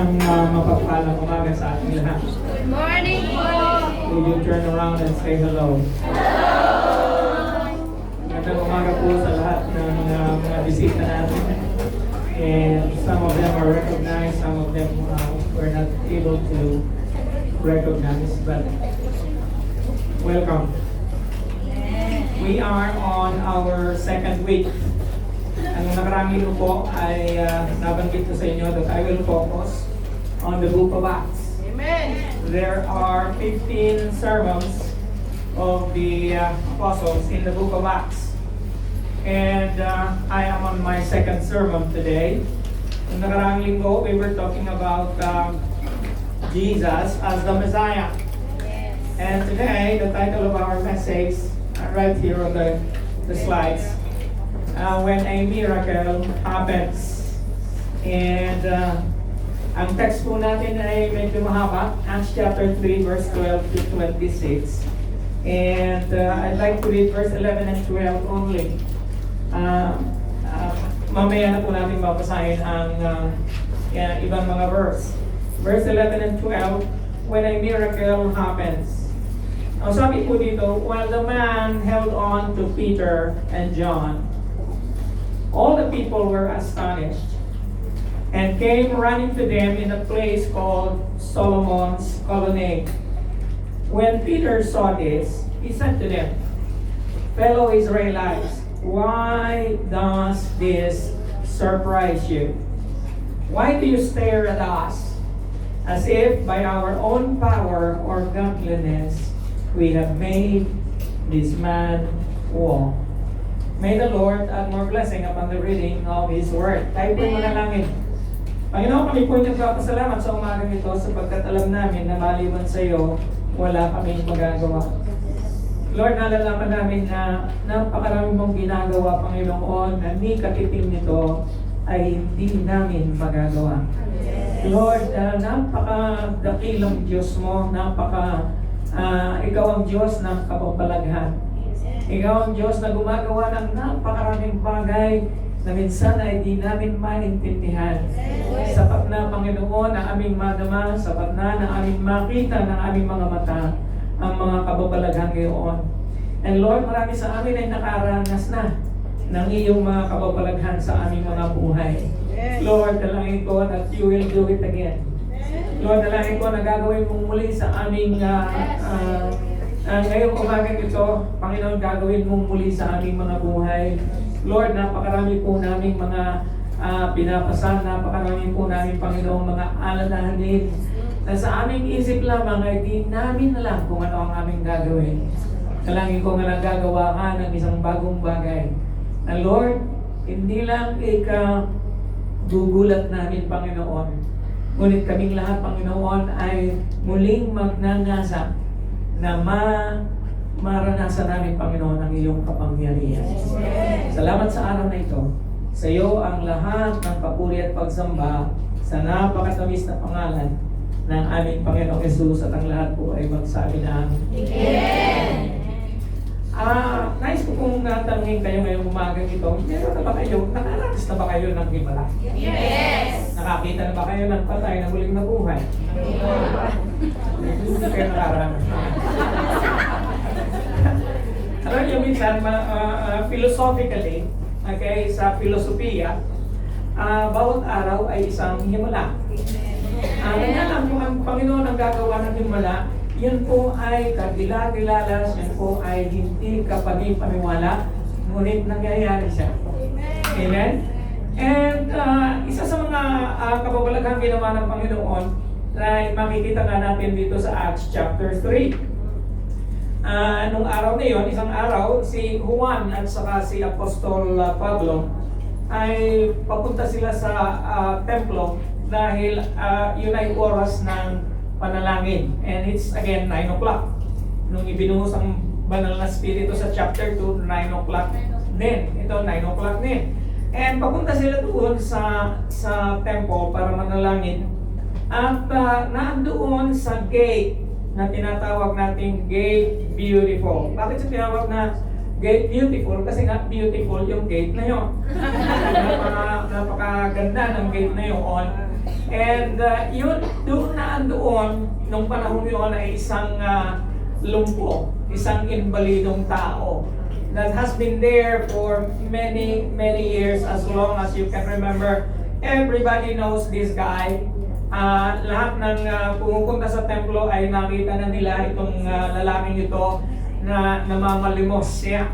Isang mapagpalang umaga sa ating lahat. Good morning po! Will you turn around and say hello? Magandang umaga po sa lahat ng mga bisita natin. And some of them are recognized, some of them were not able to recognize, but welcome. We are on our second week. Ang nakarang linggo po ay nabanggit ko sa inyo that I will focus on the book of Acts. Amen! There are 15 sermons of the apostles in the book of Acts. And I am on my second sermon today. Ang nakarang linggo, we were talking about Jesus as the Messiah. Yes. And today, the title of our message, right here on the slides, when a miracle happens. And ang text po natin ay medyo mahaba, Acts chapter 3, verse 12 to 26. And I'd like to read verse 11 and 12 only. Mamaya na po natin babasahin ang ibang mga verse. Verse 11 and 12, when a miracle happens. Ang sabi po dito, while the man held on to Peter and John, all the people were astonished and came running to them in a place called Solomon's Colonnade. When Peter saw this, he said to them, fellow Israelites, why does this surprise you? Why do you stare at us as if by our own power or godliness we have made this man walk? May the Lord add more blessing upon the reading of His Word. Tayo po'y manalangin. Panginoon, kami po'y nagpapasalamat sa umagang ito sapagkat alam namin na maliban sa iyo, wala kaming magagawa. Lord, nalalaman namin na napakarami mong ginagawa, Panginoon, na ni katiting nito ay hindi namin magagawa. Lord, napakadakilang Diyos mo, ikaw ang Diyos ng kapapalaghan. Ikaw ang Diyos na gumagawa ng napakaraming bagay na minsan ay di namin maintindihan. Sapat na, Panginoon, ang aming madama, sapat na aming makita ng aming mga mata ang mga kababalaghan ngayon. And Lord, marami sa amin ay nakaranas na ng iyong mga kababalaghan sa aming mga buhay. Lord, dalangin ko that you will do it again. Lord, dalangin ko na gagawin mong muli sa aming ngayong umagang ito, Panginoon, gagawin mong muli sa aming mga buhay. Lord, napakarami po naming mga pinapasan, napakarami po namin, Panginoon, mga alalahanin na sa aming isip lamang ay di namin alam kung ano ang aming gagawin. Dalangin ko nga nagagawa ka ng isang bagong bagay. Na Lord, hindi lang gugulat namin, Panginoon, ngunit kaming lahat, Panginoon, ay muling magnanasa na maranasan namin, Panginoon, ang iyong kapangyarihan. Salamat sa araw na ito. Sa iyo ang lahat ng papuri at pagsamba sa napakatamis na pangalan ng aming Panginoong Jesus, at ang lahat po ay magsabi ng Amen. Nais ko pong tanungin kayo ngayong umagang ito, meron na ba kayo, nakaranas na ba kayo ng himala? Yes! Nakakita na ba kayo ng patay na muling nabuhay? Hindi kayo nakaranas. Alam niyo, minsan, philosophically, okay, sa filosofiya, bawat araw ay isang himala. Kaya lang kung ang Panginoon ang gagawa ng himala, yan po ay kagila-gilalas, yan po ay hindi kapani-paniwala, ngunit nangyayari siya. Amen? And isa sa mga kababalaghang ginawa ng Panginoon ay makikita nga natin dito sa Acts chapter 3. Nung araw na yon, isang araw, si Juan at saka si Apostol Pablo ay papunta sila sa templo dahil yun ay oras ng panalangin. And it's again 9 o'clock. Nung ibinuhos ang banal na spirito sa chapter 2, 9 o'clock din. Ito 9 o'clock din. And papunta sila doon sa temple para manalangin. At naandoon sa gate na tinatawag nating Gate Beautiful. Bakit siya tinawag na Gate Beautiful? Kasi nga beautiful yung gate na yun. Napakaganda ng gate na yun. And yun, doon na andoon, nung panahon yun ay isang lumpo, isang invalidong tao that has been there for many, many years, as long as you can remember. Everybody knows this guy. Lahat ng pumupunta sa templo ay nakita na nila itong lalaking ito na namamalimos siya.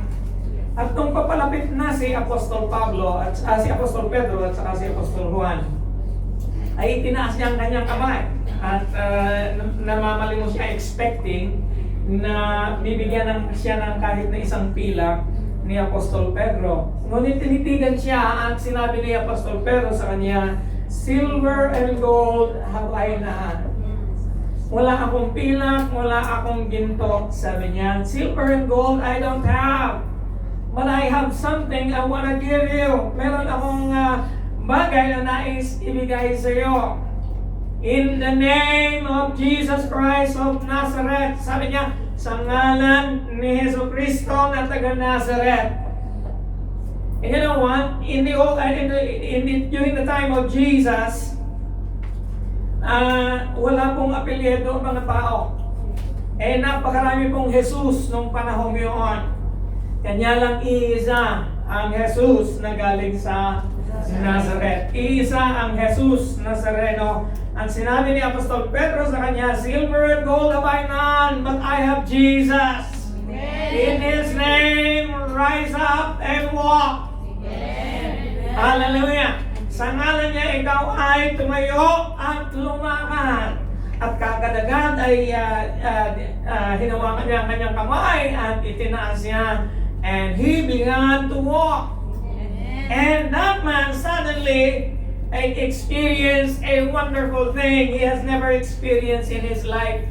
At nung papalapit na si Apostol Pablo, at si Apostol Pedro at saka si Apostol Juan, ay itinaas niya ang kanyang kamay at namamalimos siya, expecting na bibigyan siya ng kahit na isang pila ni Apostol Pedro. Ngunit tinitigan siya at sinabi ni Apostol Pedro sa kanya, "Silver and gold have I none." Wala akong pilak, wala akong ginto, sabi niya. "Silver and gold I don't have, but I have something I want to give you." Meron akong bagay na nais ibigay sa iyo. "In the name of Jesus Christ of Nazareth," sabi niya, sa ngalan ni Jesu Cristo na taga Nazareth. And you know what? During the time of Jesus, wala pong apelyido ang mga tao. Napakarami pong Jesus nung panahon yun. Kanya lang iisa ang Jesus na galing sa Nazareth. Iisa ang Jesus Nazareno. Ang sinabi ni Apostol Pedro sa kanya, "Silver and gold have I none, but I have Jesus. In His name, rise up and walk." Hallelujah! Sa ngalan niya, ikaw ay tumayo at lumakad. At kagad-agad ay hinawakan niya ang kanyang kamay at itinaas niya. And he began to walk. And that man suddenly experienced a wonderful thing he has never experienced in his life.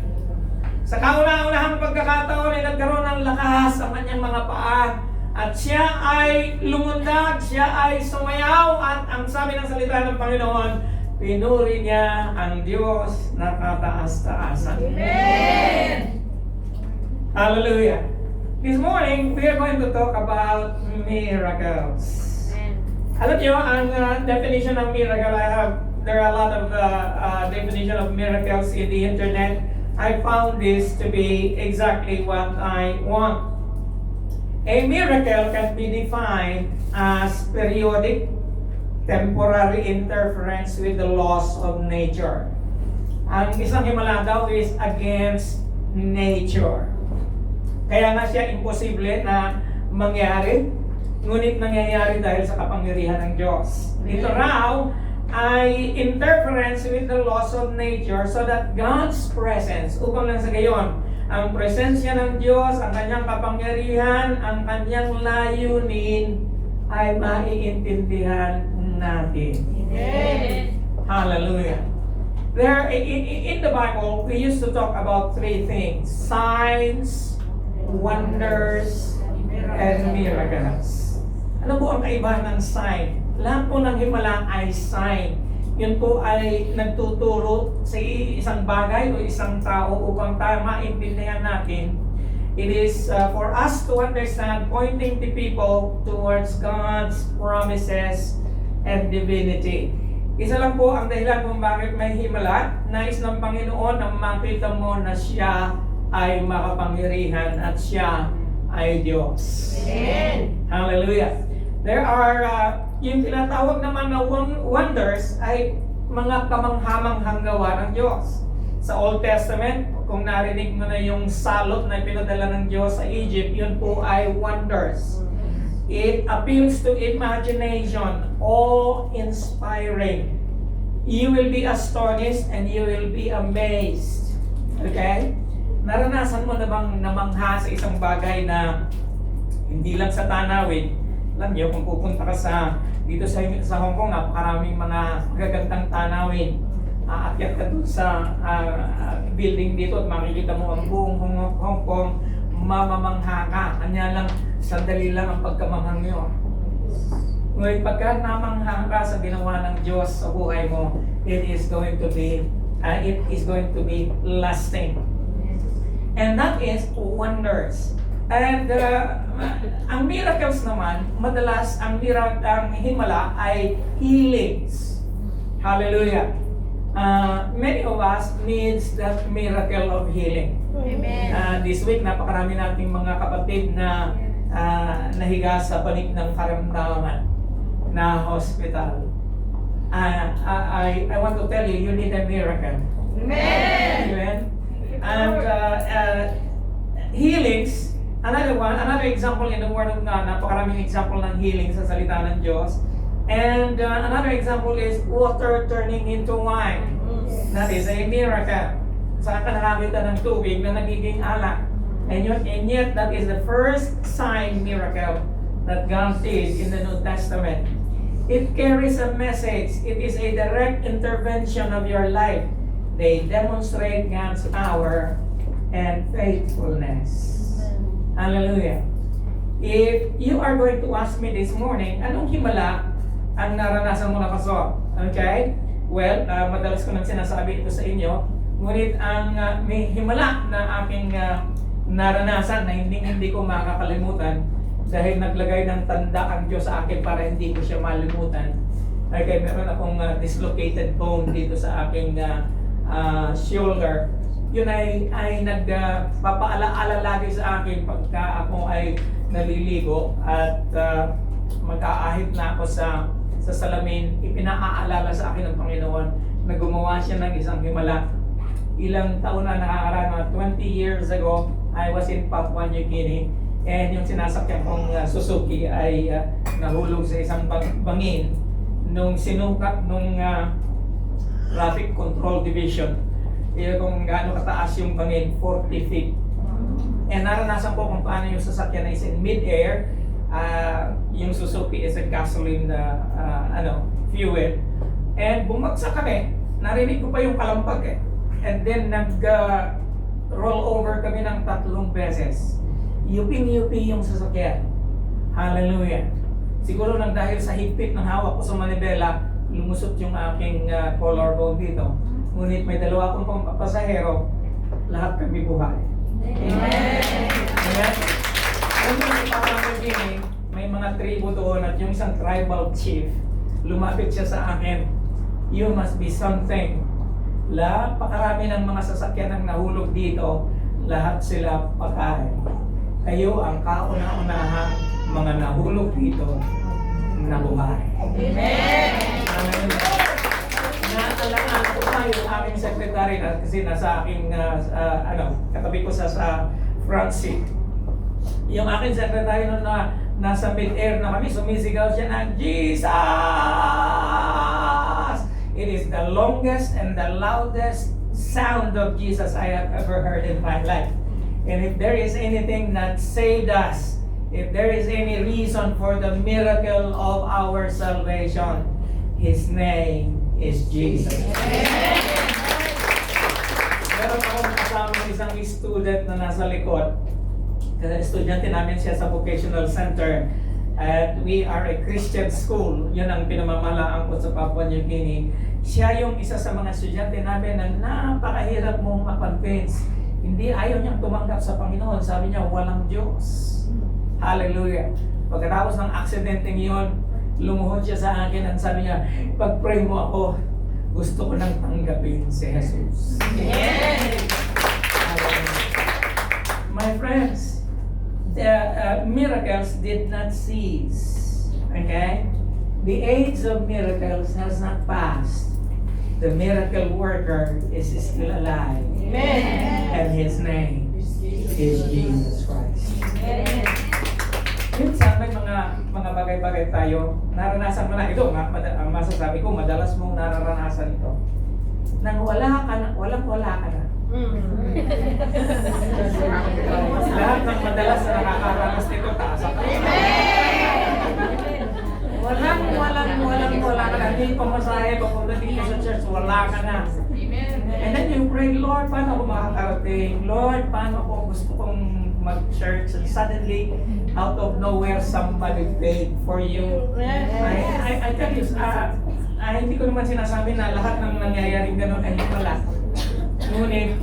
Sa kauna-unahang pagkakataon ay nagkaroon ng lakas ang kanyang mga paa. At siya ay lumundag, siya ay sumayaw. At ang sabi ng salita ng Panginoon, pinuri niya ang Diyos na kataas-taasan. Amen! Hallelujah! This morning, we are going to talk about miracles. Alam niyo, ang definition ng miracle, there are a lot of definition of miracles in the internet. I found this to be exactly what I want. A miracle can be defined as periodic, temporary interference with the laws of nature. Ang isang himala daw is against nature. Kaya nga siya imposible na mangyari, ngunit nangyayari dahil sa kapangyarihan ng Diyos. Ito raw ay interference with the laws of nature so that God's presence, upang lang sa gayon, ang presensya ng Diyos, ang kanyang kapangyarihan, ang kanyang layunin ay maiintindihan natin. Amen! Hallelujah! In the Bible, we used to talk about three things: signs, wonders, and miracles. Ano po ang kaibahan ng sign? Lahat po ng himala ay sign. Yun po ay nagtuturo sa isang bagay o isang tao upang maintindihan natin. It is for us to understand, pointing the people towards God's promises and divinity. Isa lang po ang dahilan kung bakit may himala. Nais ng Panginoon na makita mo na siya ay makapangyarihan at siya ay Diyos. Amen! Hallelujah! There are, yung tinatawag naman na wonders ay mga kamanghamanghang gawa ng Diyos. Sa Old Testament, kung narinig mo na yung salot na pinadala ng Diyos sa Egypt, yun po ay wonders. It appeals to imagination, awe-inspiring. You will be astonished and you will be amazed. Okay? Naranasan mo na bang namangha sa isang bagay na hindi lang sa tanawin? Alam niyo, kung pupunta ka dito sa Hong Kong, napakaraming mga gagandang tanawin. Aakyat ka doon sa building dito at makikita mo ang buong Hong Kong, mamamangha ka. Kanya lang, sandali lang ang pagkamanghang nyo. Ngayon, pagka namangha ka sa ginawa ng Diyos sa buhay mo, it is going to be lasting. And that is wonders. And ang miracles naman, madalas ang himala ay healings. Hallelujah. Many of us needs that miracle of healing. Amen. This week, napakarami nating mga kapatid na nahiga sa panig ng karamdaman na hospital. I want to tell you, you need a miracle. Amen. Amen. And healings, another example in the Word of God, napakaraming example ng healing sa salita ng Diyos. And another example is water turning into wine. That is a miracle. Saan ka nakakita ng tubig na nagiging alak? And yet, that is the first sign miracle that God did in the New Testament. It carries a message. It is a direct intervention of your life. They demonstrate God's power and faithfulness. Hallelujah. If you are going to ask me this morning, anong himala ang naranasan mo na kaso? Okay? Well, madalas ko nang sinasabi ito sa inyo. Ngunit ang may himala na aking naranasan na hindi ko makakalimutan dahil naglagay ng tanda ang Diyos sa akin para hindi ko siya malimutan. Okay, meron akong dislocated bone dito sa aking shoulder. Yun ay nagpapaalaala lagi sa akin pagka ako ay naliligo at mag-aahit na ako sa salamin. Ipinaaalala sa akin ng Panginoon na gumawa siya ng isang himala. Ilang taon na nakakaraan, 20 years ago, I was in Papua New Guinea. And yung sinasakyan kong Suzuki ay nahulog sa isang bangin nung sinukat nung traffic control division. Iyo kung gaano kataas yung bangin, 40 feet. And naranasan ko kung paano yung sasakyan na is in mid-air. Yung Suzuki is a gasoline fuel. And bumagsak kami. Narinig ko pa yung kalampag eh. And then roll over kami ng 3 beses. Yuping-yupi yung sasakyan. Hallelujah. Siguro nang dahil sa higpit ng hawak ko sa manibela, lumusot yung aking collarbone dito. Ngunit may 2 akong pasahero, lahat kami buhay. Amen. Amen. May mga tribo doon at yung isang tribal chief, lumapit siya sa akin. You must be something. Pakarami ng mga sasakyan ang nahulog dito, lahat sila pakain. Kayo ang kauna-unahang mga nahulog dito na buhay. Amen. Amen. Naalala ko pa yung aking secretary na kasi nasa aking katabi ko sa front seat. Yung aking secretary noon na nasa mid-air na kami, sumisigaw siya ng Jesus! It is the longest and the loudest sound of Jesus I have ever heard in my life. And if there is anything that saved us, if there is any reason for the miracle of our salvation, His name is Jesus. Meron akong kasama isang student na nasa likod. Estudyante namin siya sa vocational center. At we are a Christian school. Yun ang pinamamalaan ko sa Papua New Guinea. Siya yung isa sa mga estudyante namin na napakahirap mong makonvince. Hindi, ayaw niyang tumanggap sa Panginoon. Sabi niya, walang Diyos. Hallelujah. Pagkatapos ng aksidenteng yun, lumuhod siya sa akin at sabi niya, pag-pray mo ako, gusto ko nang tanggapin si Jesus. Amen. My friends, the miracles did not cease. Okay? The age of miracles has not passed. The miracle worker is still alive. Amen. And His name is Jesus Christ. Amen. Minsan may mga bagay-bagay tayo, naranasan mo na ito, masasabi ko, madalas mong nararanasan ito. Nang wala ka na. Lahat ng madalas na nakakaranas nito, taas ako. Walang ka na. Hindi pamasahe, papunta dito sa church, wala ka na. And then you pray, Lord, paano ako makakarating? Lord, paano ako gusto kong mag-church? And suddenly, out of nowhere, somebody paid for you. I tell you, hindi ko naman sinasabi na lahat ng nangyayaring ganun ay wala. Ngunit,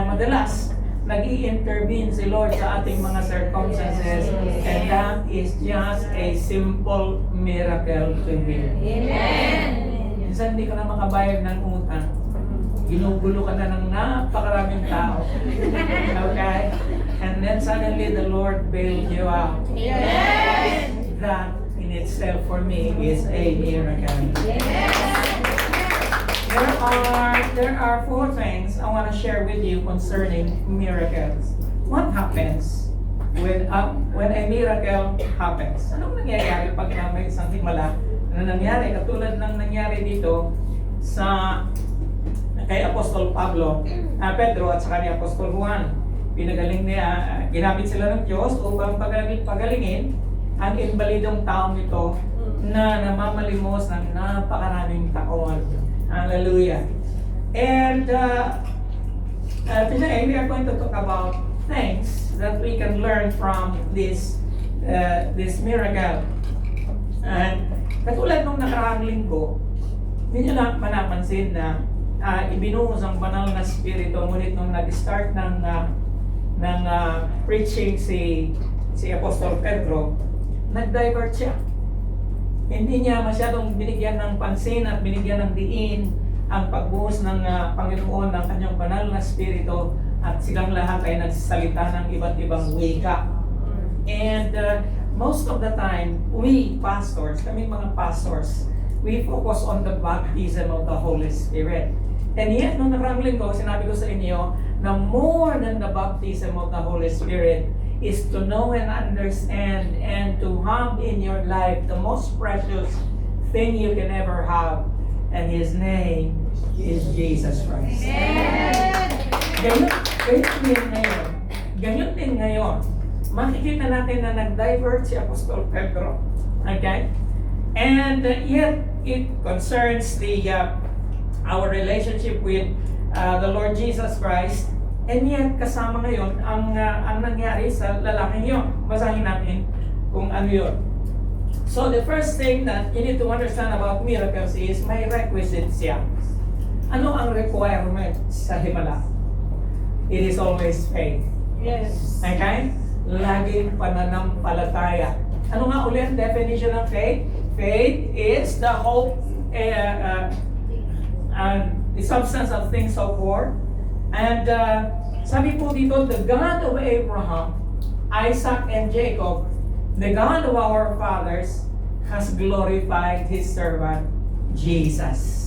madalas, nag-i-intervene si Lord sa ating mga circumstances, and that is just a simple miracle to Him. Amen. Minsan hindi ko na makabayad ng utang. ginugulo ka na ng napakaraming tao. Okay? And then suddenly the Lord bailed you out. Amen. That in itself for me is a miracle. There are 4 things I want to share with you concerning miracles. What happens when a miracle happens? Anong nangyayari pag may isang himala na nangyari katulad ng nangyari dito sa kay Apostol Pedro at sa kay Apostol Juan? Pinagaling niya, ginamit sila ng Diyos upang pagalingin ang inbalidong taong ito na namamalimos ng napakaraming taon. Hallelujah. And today we are going to talk about things that we can learn from this miracle. And katulad nung nakaraang linggo, hindi nyo lang manapansin na ibinuhos ang banal na spirito, ngunit nung nag-start ng preaching si Apostol Pedro, nag-divert siya. Hindi niya masyadong binigyan ng pansin at binigyan ng diin ang pagbuhos ng Panginoon ng kanyang banal na spirito at silang lahat ay nagsasalita ng iba't ibang wika. And most of the time, we pastors, kami mga pastors, we focus on the baptism of the Holy Spirit. And yet, nung nakaraang linggo, sinabi ko sa inyo na more than the baptism of the Holy Spirit is to know and understand and to have in your life the most precious thing you can ever have. And His name is Jesus Christ. Amen. Ganyan din ngayon. Makikita natin na nag-divert si Apostol Pedro. Okay? And yet, it concerns our relationship with the Lord Jesus Christ. And yet, kasama ngayon, ang nangyari sa lalaking yun. Basahin natin kung ano yun. So, the first thing that you need to understand about miracles is may requisites siya. Ano ang requirement sa himala? It is always faith. Yes. Okay? Laging pananampalataya. Ano nga ulit ang definition ng faith? Faith is the hope, the substance of things hoped for. And sabi po dito, the God of Abraham, Isaac, and Jacob, the God of our fathers, has glorified His servant, Jesus.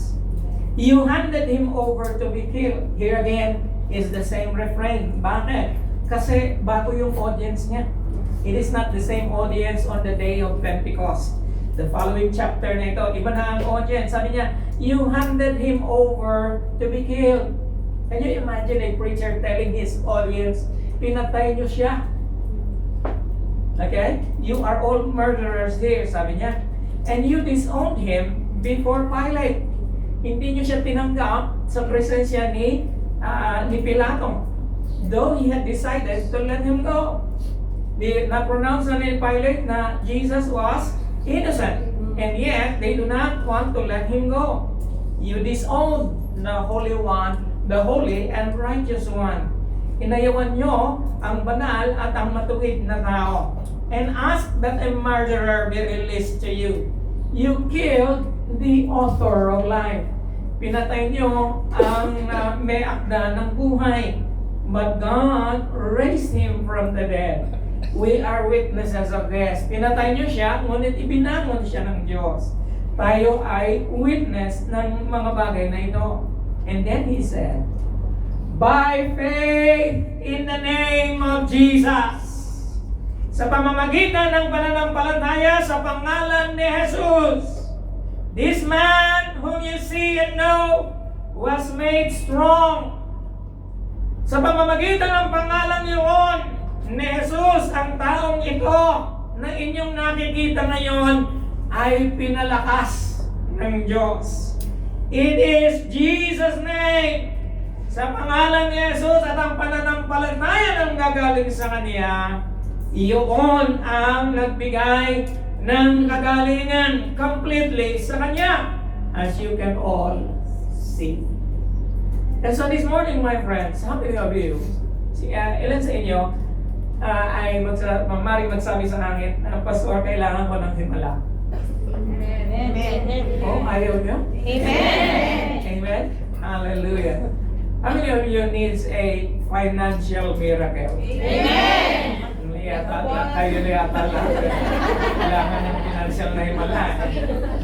You handed Him over to be killed. Here again is the same refrain. Bakit? Kasi bago yung audience niya. It is not the same audience on the day of Pentecost. The following chapter na ito, iba na ang audience. Sabi niya, you handed Him over to be killed. Can you imagine a preacher telling his audience, pinatay niyo siya? Okay? You are all murderers here, sabi niya. And you disowned Him before Pilate. Hindi niyo siya tinanggap sa presensya ni Pilato. Though he had decided to let Him go. Na-pronounce na ni Pilate na Jesus was innocent. And yet, they do not want to let Him go. You disowned the Holy One, the Holy and Righteous One. Inayawan nyo ang banal at ang matuwid na tao. And ask that a murderer be released to you. You killed the author of life. Pinatay nyo ang may akda ng buhay. But God raised Him from the dead. We are witnesses of this. Pinatay nyo siya, ngunit ibinangon siya ng Diyos. Tayo ay witness ng mga bagay na ito. And then He said, by faith in the name of Jesus, sa pamamagitan ng pananampalataya sa pangalan ni Jesus, this man whom you see and know was made strong. Sa pamamagitan ng pangalan niyon ni Jesus, ang taong ito na inyong nakikita ngayon ay pinalakas ng Diyos. It is Jesus' name. Sa pangalan ni Jesus at ang pananampalataya ng gagaling sa Kanya, iyon ang nagbigay ng kagalingan completely sa Kanya, as you can all see. And so this morning, my friends, how many of you, ilan sa inyo ay maaaring magsabi sa akin, Pastor, kailangan ko ng himala? Amen. Oh, ayaw nyo? Amen. Amen? Hallelujah. How many of you needs a financial miracle? Amen. Tayo na yata lahat. Kailangan ng financial na himala.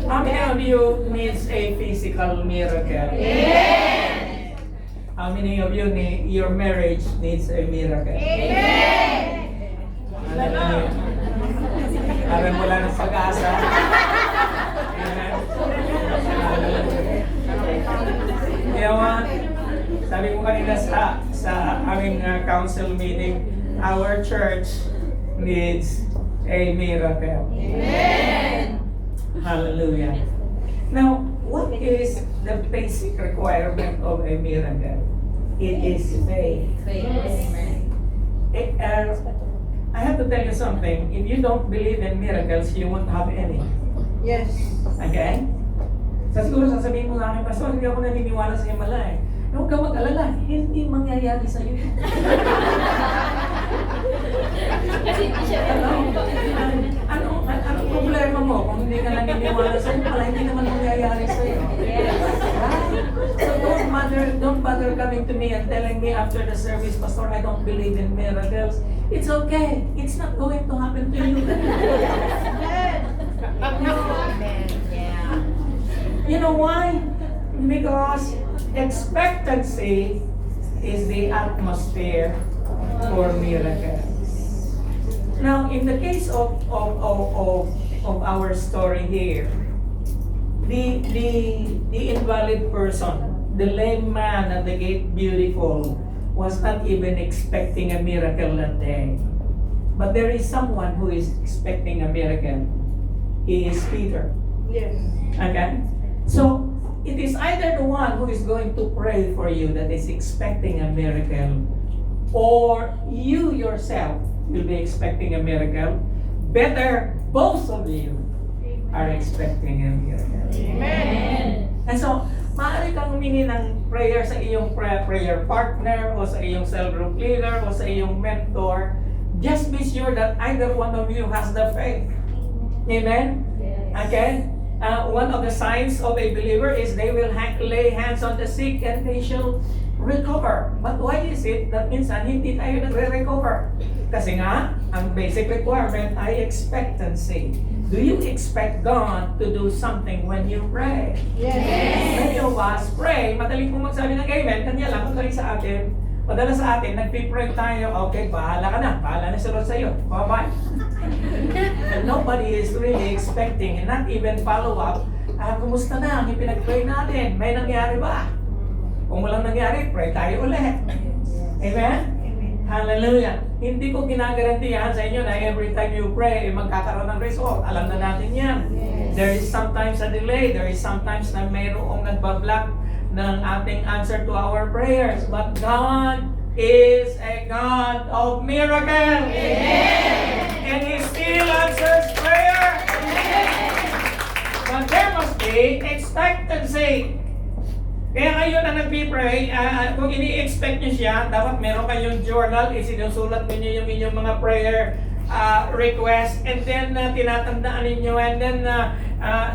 How many of you needs a physical miracle? Amen. How many of you need your marriage needs a miracle? Amen. Hallelujah. Parang wala ng pag-asa. Amen. Kaya sabi ko kanina sa aming council meeting, our church needs a miracle. Amen. Hallelujah. Now, what is the basic requirement of a miracle? It is faith. I have to tell you something. If you don't believe in miracles, you won't have any. Yes. Okay? Siguro sasabihin mo sa akin, Pastor, hindi ako naniniwala sa himala eh. Huwag ka mag-alala, hindi mangyayari sa iyo. Ano problema mo kung hindi ka naniniwala sa iyo? Pala hindi naman mangyayari sa iyo. So don't bother coming to me and telling me after the service, Pastor, I don't believe in miracles. It's okay. It's not going to happen to you. You know why? Because expectancy is the atmosphere for miracles. Now, in the case of our story here, the invalid person, the lame man at the gate beautiful, was not even expecting a miracle that day. But there is someone who is expecting a miracle. He is Peter. Yes. Okay? So, it is either the one who is going to pray for you that is expecting a miracle, or you yourself will be expecting a miracle. Better, both of you are expecting a miracle. Amen. And so, maaari kang humingi ng prayer sa iyong prayer partner, o sa iyong cell group leader, o sa iyong mentor. Just be sure that either one of you has the faith. Amen? Okay? One of the signs of a believer is they will lay hands on the sick and they shall recover. But why is it that minsan hindi tayo nagre-recover? Kasi nga, ang basic requirement ay expectancy. Do you expect God to do something when you pray? Yes. Many of us pray, madaling pong magsabi ng amen, kanya lang, kung sa atin, madalas sa atin, nagpipray tayo, okay, bahala ka na, bahala na si Lord sa'yo, bye-bye. And nobody is really expecting, and not even follow up, kumusta na ang ipinag-pray natin? May nangyari ba? Kung walang nangyari, pray tayo ulit. Amen? Hallelujah. Hindi ko ginagarantiyahan sa inyo na every time you pray, magkakaroon ng result. Alam na natin yan. There is sometimes a delay. There is sometimes na mayroong nagbablock ng ating answer to our prayers. But God is a God of miracles. And He still answers prayer. But there must be expectancy. Kaya ngayon na nagpipray, kung ini-expect nyo siya, dapat meron kayong journal, isinusulat ninyo yung inyong mga prayer request, and then tinatandaan ninyo, and then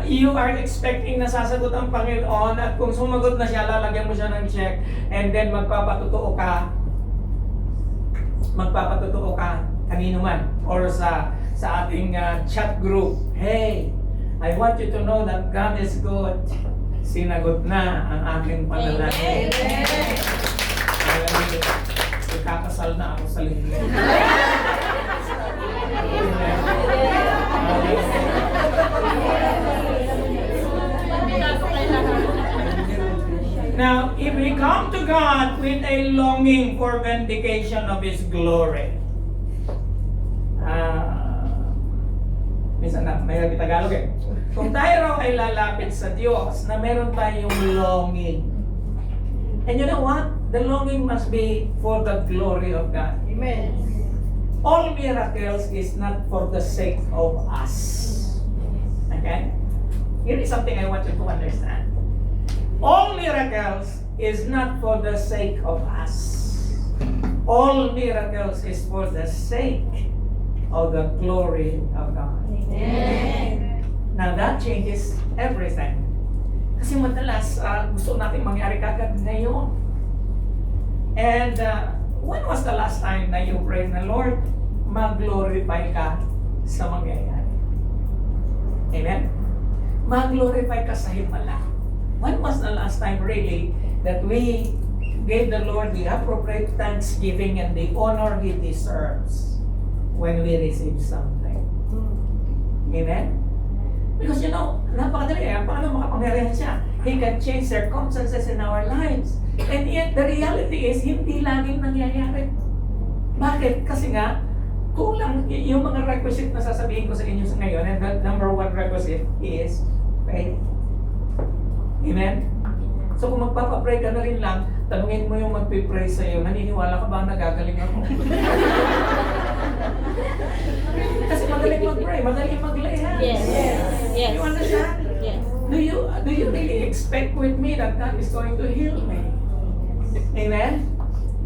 you are expecting na sasagot ang Panginoon, at kung sumagot na siya, lalagyan mo siya ng check, and then magpapatutuo ka kanino man, or sa ating chat group. Hey, I want you to know that God is good. Sinagot na ang aking panalangin. Ikakasal na ako sa linggo. Now, if we come to God with a longing for vindication of His glory, minsan na, may Tagalog eh. Kung tayo raw ay lalapit sa Diyos na meron tayong longing. And you know what? The longing must be for the glory of God. Amen. All miracles is not for the sake of us. Okay? Here is something I want you to understand. All miracles is not for the sake of us. All miracles is for the sake of the glory of God. Amen. Now that changes everything. Kasi madalas, gusto natin mangyari kagad ngayon. And when was the last time na you prayed na, Lord, mag-glorify ka sa mangyayari? Amen? Mag-glorify ka sa himala. When was the last time really that we gave the Lord the appropriate thanksgiving and the honor He deserves when we receive something? Amen? Because napakadali. Paano makapangyarihan siya? He can change circumstances in our lives. And yet, the reality is, hindi laging nangyayari. Bakit? Kasi nga, kulang yung mga requisite na sasabihin ko sa inyo sa ngayon. And that number one requisite is faith. Amen? So kung magpapapray ka na rin lang, tanungin mo yung magpipray sa'yo, naniniwala ka ba na gagaling ako? Kasi magaling mag-pray, magaling mag-lay hands. Yes. Yes. You understand? Yes. Do you really expect with me that God is going to heal me? Amen?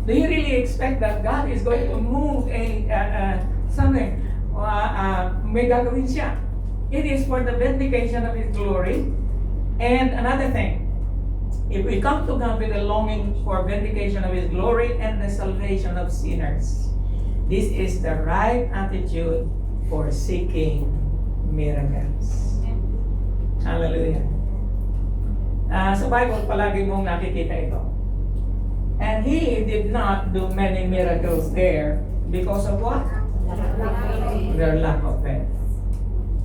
Do you really expect that God is going to move something? May gagawin siya. It is for the vindication of His glory. And another thing, if we come to God with a longing for vindication of His glory and the salvation of sinners, this is the right attitude for seeking miracles. Hallelujah. Sa Bible, palagi mong nakikita ito. And He did not do many miracles there because of what? Their lack of faith.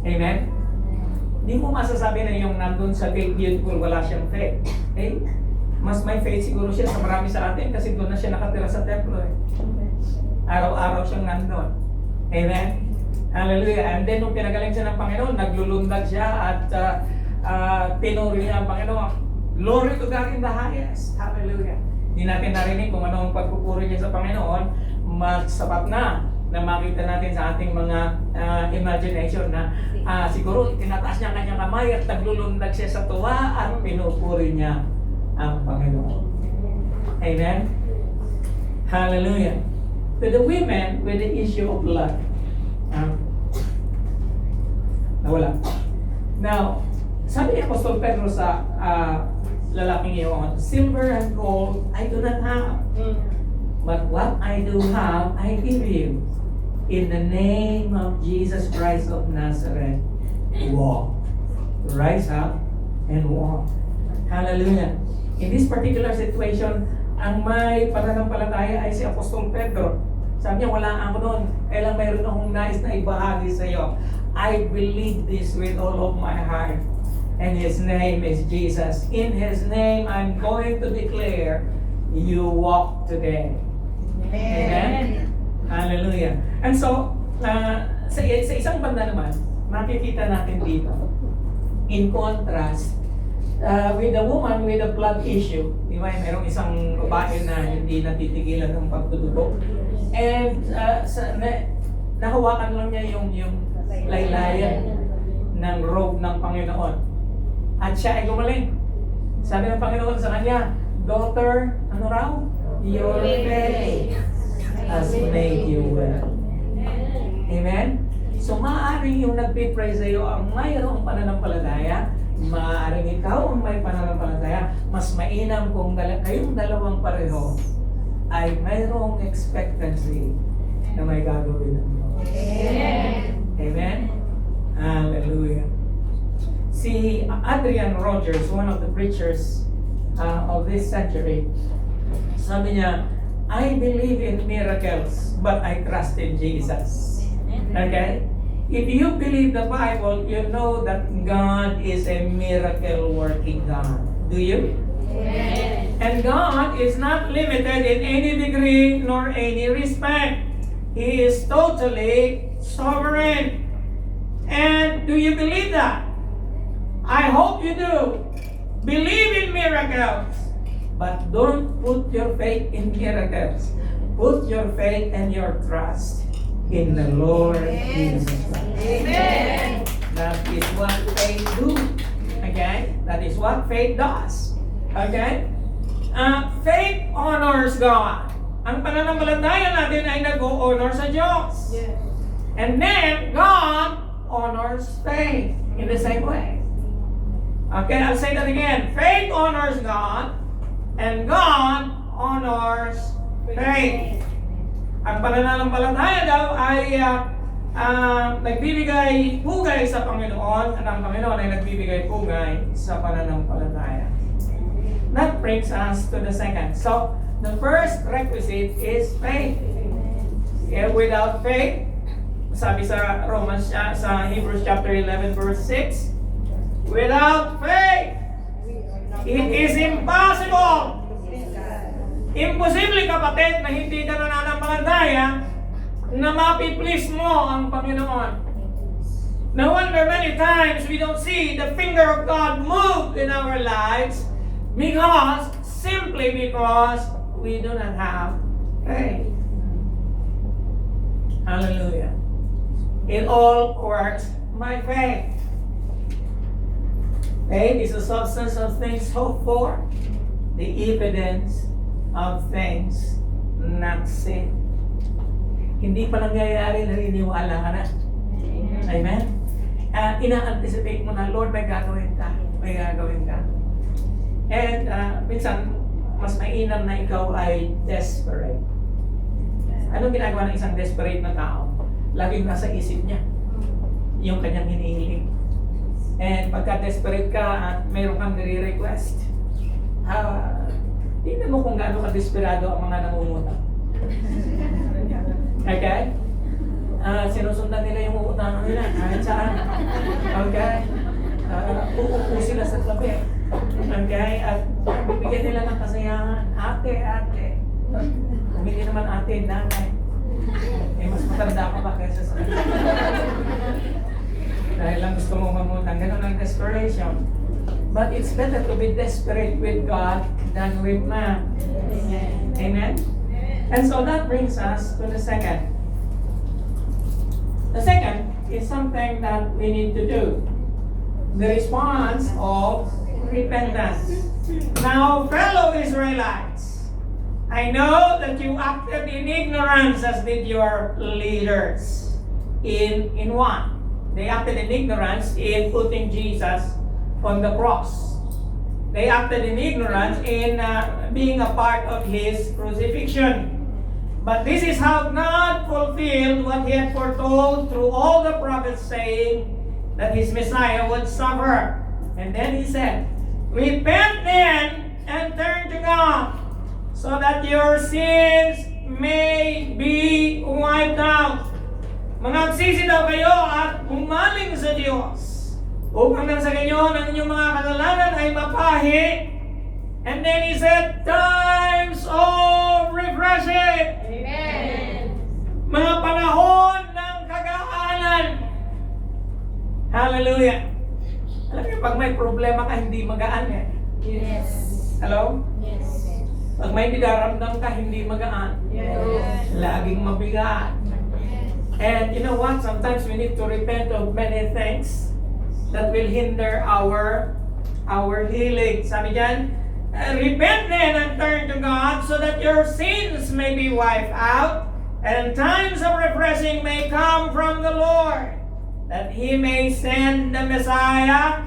Amen? Di mo masasabi na yung nandun sa Gate Beautiful, wala siyang faith. Mas may faith siguro siya sa marami sa atin kasi doon na siya nakatira sa templo. Araw-araw siyang nandun. Amen? Hallelujah. And then nung pinagaling siya ng Panginoon, naglulundag siya at pinuri niya ang Panginoon. Glory to God in the highest. Hallelujah. Hindi natin narinig kung ano ang pagpupuri niya sa Panginoon, magsapat na makita natin sa ating mga imagination na siguro tinataas niya ang kanyang kamay at naglulundag siya sa tuwa at pinupuri niya ang Panginoon. Amen? Hallelujah. To the women with the issue of blood. Nawala. Now, sabi ni Apostol Pedro sa lalaking iyon, silver and gold I do not have. But what I do have, I give you. In the name of Jesus Christ of Nazareth, walk. Rise up and walk. Hallelujah. In this particular situation, ang may pananampalataya ay si Apostol Pedro. Sabi niya, wala ako noon. Kailang mayroon akong nais na ibahagi sa iyo. I believe this with all of my heart. And His name is Jesus. In His name, I'm going to declare, you walk today. Amen? Hallelujah. And so, sa isang banda naman, makikita natin dito, in contrast, with the woman with the blood issue, di ba, mayroong isang babae na hindi natitigilan ng pagdudugo. And nahawakan lang niya yung laylayan ng robe ng Panginoon. At siya ay gumaling. Sabi ng Panginoon sa kanya, daughter, ano raw? Your faith has made you well. Amen? So maaaring yung nagpipray sa iyo ang mayroong pananampalataya, maaaring ikaw ang may pananampalataya, mas mainam kung kayong dalawang pareho ay mayroong expectancy na may gagawin ng Diyos. Amen. Amen? Hallelujah. Si Adrian Rogers, one of the preachers of this century, sabi niya, I believe in miracles, but I trust in Jesus. Okay? If you believe the Bible, you know that God is a miracle-working God. Do you? Amen. And God is not limited in any degree nor any respect. He is totally sovereign. And do you believe that? I hope you do. Believe in miracles. But don't put your faith in miracles. Put your faith and your trust in the Lord Jesus Christ. Amen. That is what faith do. Okay? That is what faith does. Okay? Faith honors God. Ang pananampalataya natin ay nag-o-honor sa Diyos. Yes. And then, God honors faith in the same way. Okay, I'll say that again. Faith honors God, and God honors faith. Ang pananampalataya daw ay nagbibigay pugay sa Panginoon, at ang Panginoon ay nagbibigay pugay sa pananampalataya. That brings us to the second. So, the first requisite is faith. Without faith, sabi sa sa Hebrews chapter 11 verse 6, without faith, it is impossible. Imposible, kapatid, na hindi ka nananampalataya na mapiplease mo ang Panginoon. No wonder many times we don't see the finger of God move in our lives simply because we do not have faith. Hallelujah. It all works by faith. Faith is the substance of things hoped for, the evidence of things not seen. Hindi pa nangyayari, naniniwala ka na. Amen? Ina-anticipate mo na, Lord, may gagawin ka. May gagawin ka. And minsan, mas mainam na ikaw ay desperate. Anong ginagawa ng isang desperate na tao? Laging nasa isip niya yung kanyang hinihiling. And pagka desperate ka at mayroon kang nire-request, tingnan mo kung gaano ka-desperado ang mga nangungutang. Okay? Sinusundan nila yung uutangan nila kahit saan. Okay? Uupo sila sa tabi. Okay? At bibigyan nila ng kasayahan. Ate. Kung hindi naman ate, nanay. Mas matanda ka ba kaysa sa kanila? Dahil lang gusto mo mamutang. Ganun ang desperation. But it's better to be desperate with God than with man. Amen? And so that brings us to the second. The second is something that we need to do. The response of repentance. Now, fellow Israelites, I know that you acted in ignorance as did your leaders. In what? They acted in ignorance in putting Jesus on the cross. They acted in ignorance in being a part of His crucifixion. But this is how God fulfilled what He had foretold through all the prophets, saying that His Messiah would suffer. And then He said, repent then and turn to God, so that your sins may be wiped out. Mangagsisi daw kayo at umaling sa Diyos, upang nang sa ganyan ang inyong mga kasalanan ay mapahi. And then He said, times of refreshing. Amen. Mga panahon ng kagaanan. Hallelujah. Alam niyo, pag may problema ka, hindi magaan eh. Yes. Hello? Yes. Pag may nidaramdam ka, hindi magaan. Yes. Laging mabigat. And you know what? Sometimes we need to repent of many things that will hinder our healing. Sabi dyan, repent then and turn to God so that your sins may be wiped out and times of refreshing may come from the Lord, that He may send the Messiah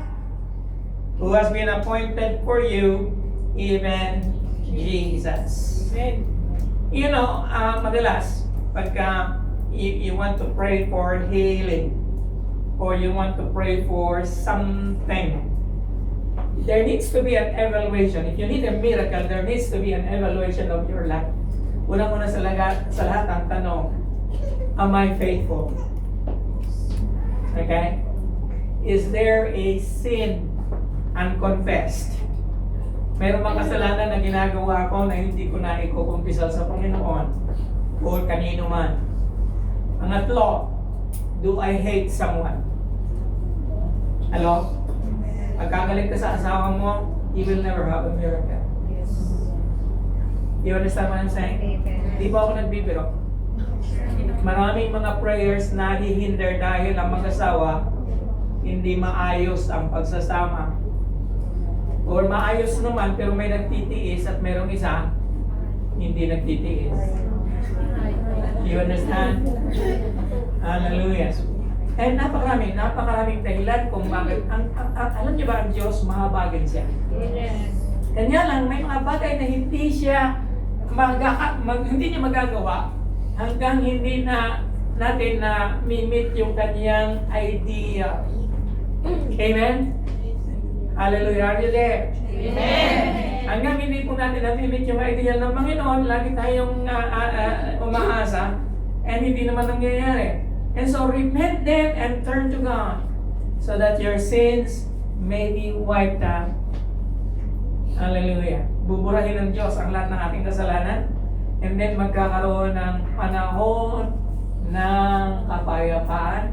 who has been appointed for you, even Jesus. Amen. You know, madalas, pagka you want to pray for healing or you want to pray for something, there needs to be an evaluation. If you need a miracle, there needs to be an evaluation of your life. Unang-una sa lahat ang tanong, am I faithful? Okay? Is there a sin unconfessed? Mayroon bang kasalanan na ginagawa ko na hindi ko na ikukumpisal sa Panginoon o kanino man? Pangatlo, do I hate someone? Hello? Pagkagalit ka sa asawa mo, you will never have a miracle. Yes. You understand what I'm saying? Di ba ako nagbibiro? Maraming mga prayers na hihinder dahil ang mag-asawa hindi maayos ang pagsasama. Or maayos naman pero may nagtitiis at merong isa hindi nagtitiis. You understand? Hallelujah. And napakaraming dahilan kung bakit. Alam niyo ba ang Diyos, mahabagin siya. Yes. Kanya lang, may mga bagay na hindi siya hindi niya magagawa hanggang hindi na natin na mimit yung kanyang idea. Amen? Hallelujah. Are you there? Amen. Hanggang hindi po natin na-mimit yung idea ng Panginoon, lagi tayong umaasa and hindi naman nangyayari. And so repent then and turn to God so that your sins may be wiped out. Hallelujah. Buburahin ng Diyos ang lahat ng ating kasalanan and then magkakaroon ng panahon ng kapayapaan,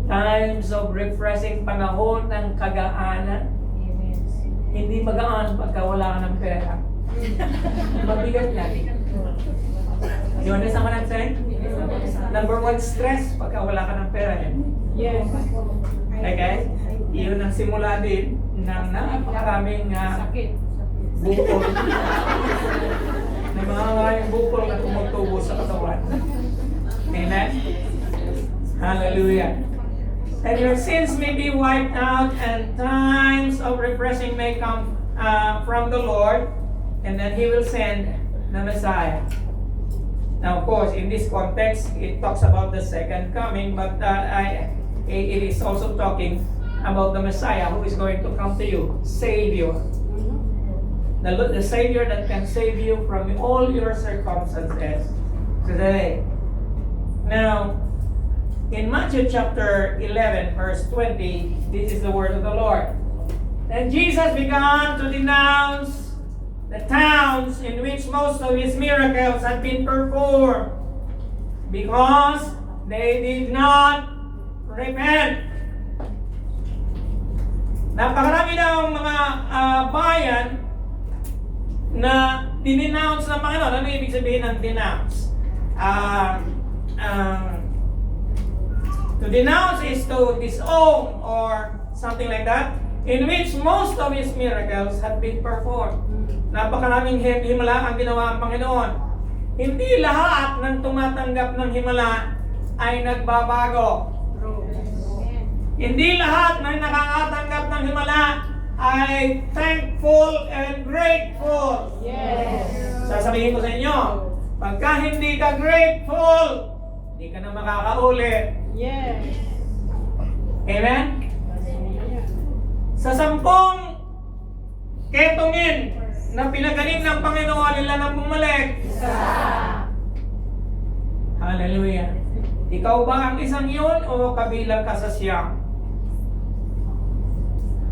times of refreshing, panahon ng kagaanan. Hindi magaan pagka wala ka ng pera. Mabigat yan. You understand what I'm saying? Number one, stress pagka wala ka ng pera yan. Yes. Okay? Iyon ang simula din ng napakaraming Sakit. bukol. May mga maraming bukol na tumutubo sa katawan. Amen? Hallelujah. And your sins may be wiped out and times of refreshing may come from the Lord, and then He will send the Messiah. Now, of course, in this context, it talks about the second coming, but it is also talking about the Messiah who is going to come to you, Savior. The Savior that can save you from all your circumstances today. Now, in Matthew chapter 11, verse 20, this is the word of the Lord. Then Jesus began to denounce the towns in which most of His miracles had been performed because they did not repent. Napakarami na mga bayan na dinenounce ng Panginoon. Ano ibig sabihin ng denounce? To denounce is to disown or something like that, in which most of His miracles have been performed. Napakaraming himala ang ginawa ang Panginoon. Hindi lahat ng tumatanggap ng himala ay nagbabago. Hindi lahat ng nakakatanggap ng himala ay thankful and grateful. Yes. Sasabihin ko sa inyo, pagka hindi ka grateful, hindi ka na makakaulit. Yes. Amen? Sa 10 ketungin na pinagaling ng Panginoon, nila na bumalik. Hallelujah. Ikaw ba ang isang yun o kabilang ka sa siyam?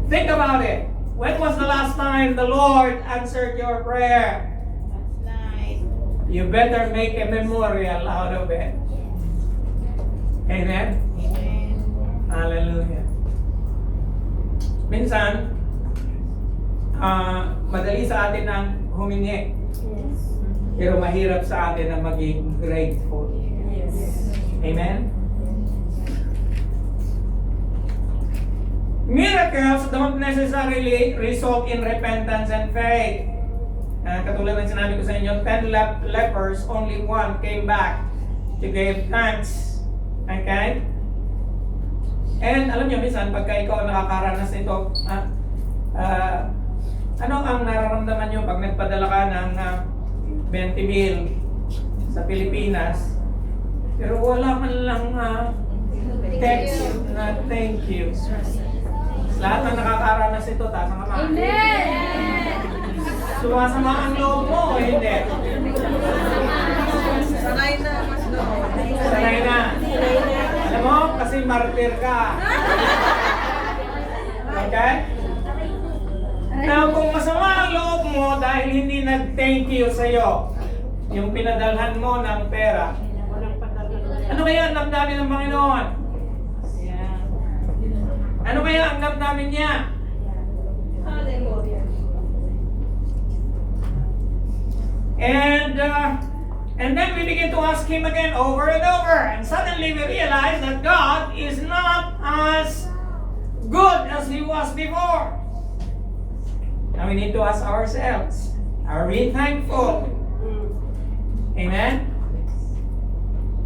Think about it. When was the last time the Lord answered your prayer? That's nice. You better make a memorial out of it. Amen? Amen. Hallelujah. Minsan, madali sa atin ang humingi. Yes. Pero mahirap sa atin ang maging grateful. Yes. Amen? Miracles don't necessarily result in repentance and faith. Katulad ng sinabi ko sa inyo, 10 lepers, only one came back to give thanks. Okay? And alam niyo, minsan, pagka ikaw nakakaranas nito, ano ang nararamdaman niyo pag nagpadala ka ng 20,000 sa Pilipinas, pero wala man lang text na thank you. Lahat na nakakaranas ito, taas ang kamay. Amen. Sumasama ang loob mo o hindi? Sanay na, mas doon. Sanay na. Alam mo, kasi martir ka. Okay? Now, kung masama ang loob mo dahil hindi nag-thank you sa'yo, yung pinadalhan mo ng pera, ano kaya ang damdamin ng Panginoon? Ano kaya ang damdamin niya? Hallelujah. And then we begin to ask Him again over and over. And suddenly we realize that God is not as good as He was before. Now we need to ask ourselves, are we thankful? Amen?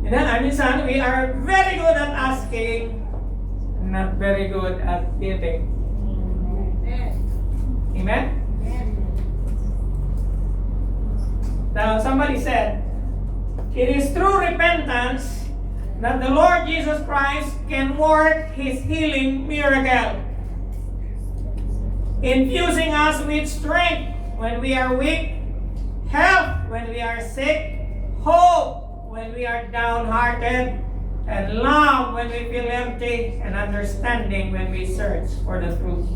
Minsan, we are very good at asking, not very good at giving. Amen? Now, somebody said, it is through repentance that the Lord Jesus Christ can work His healing miracle, infusing us with strength when we are weak, health when we are sick, hope when we are downhearted, and love when we feel empty, and understanding when we search for the truth.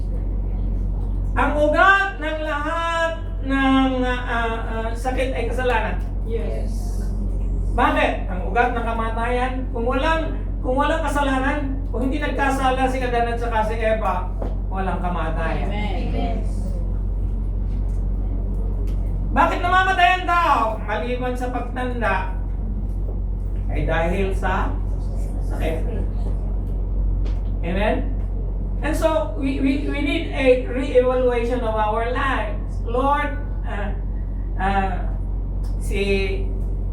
Ang ugat ng lahat ng sakit ay kasalanan. Yes. Bakit? Ang ugat ng kamatayan, kung walang kasalanan, kung hindi nagkasala si Adan at saka si Eva, walang kamatayan. Amen. Bakit namamatay ang tao? Maliban sa pagtanda, ay dahil sa sakit. Amen? And so, we need a re-evaluation of our lives. Lord, si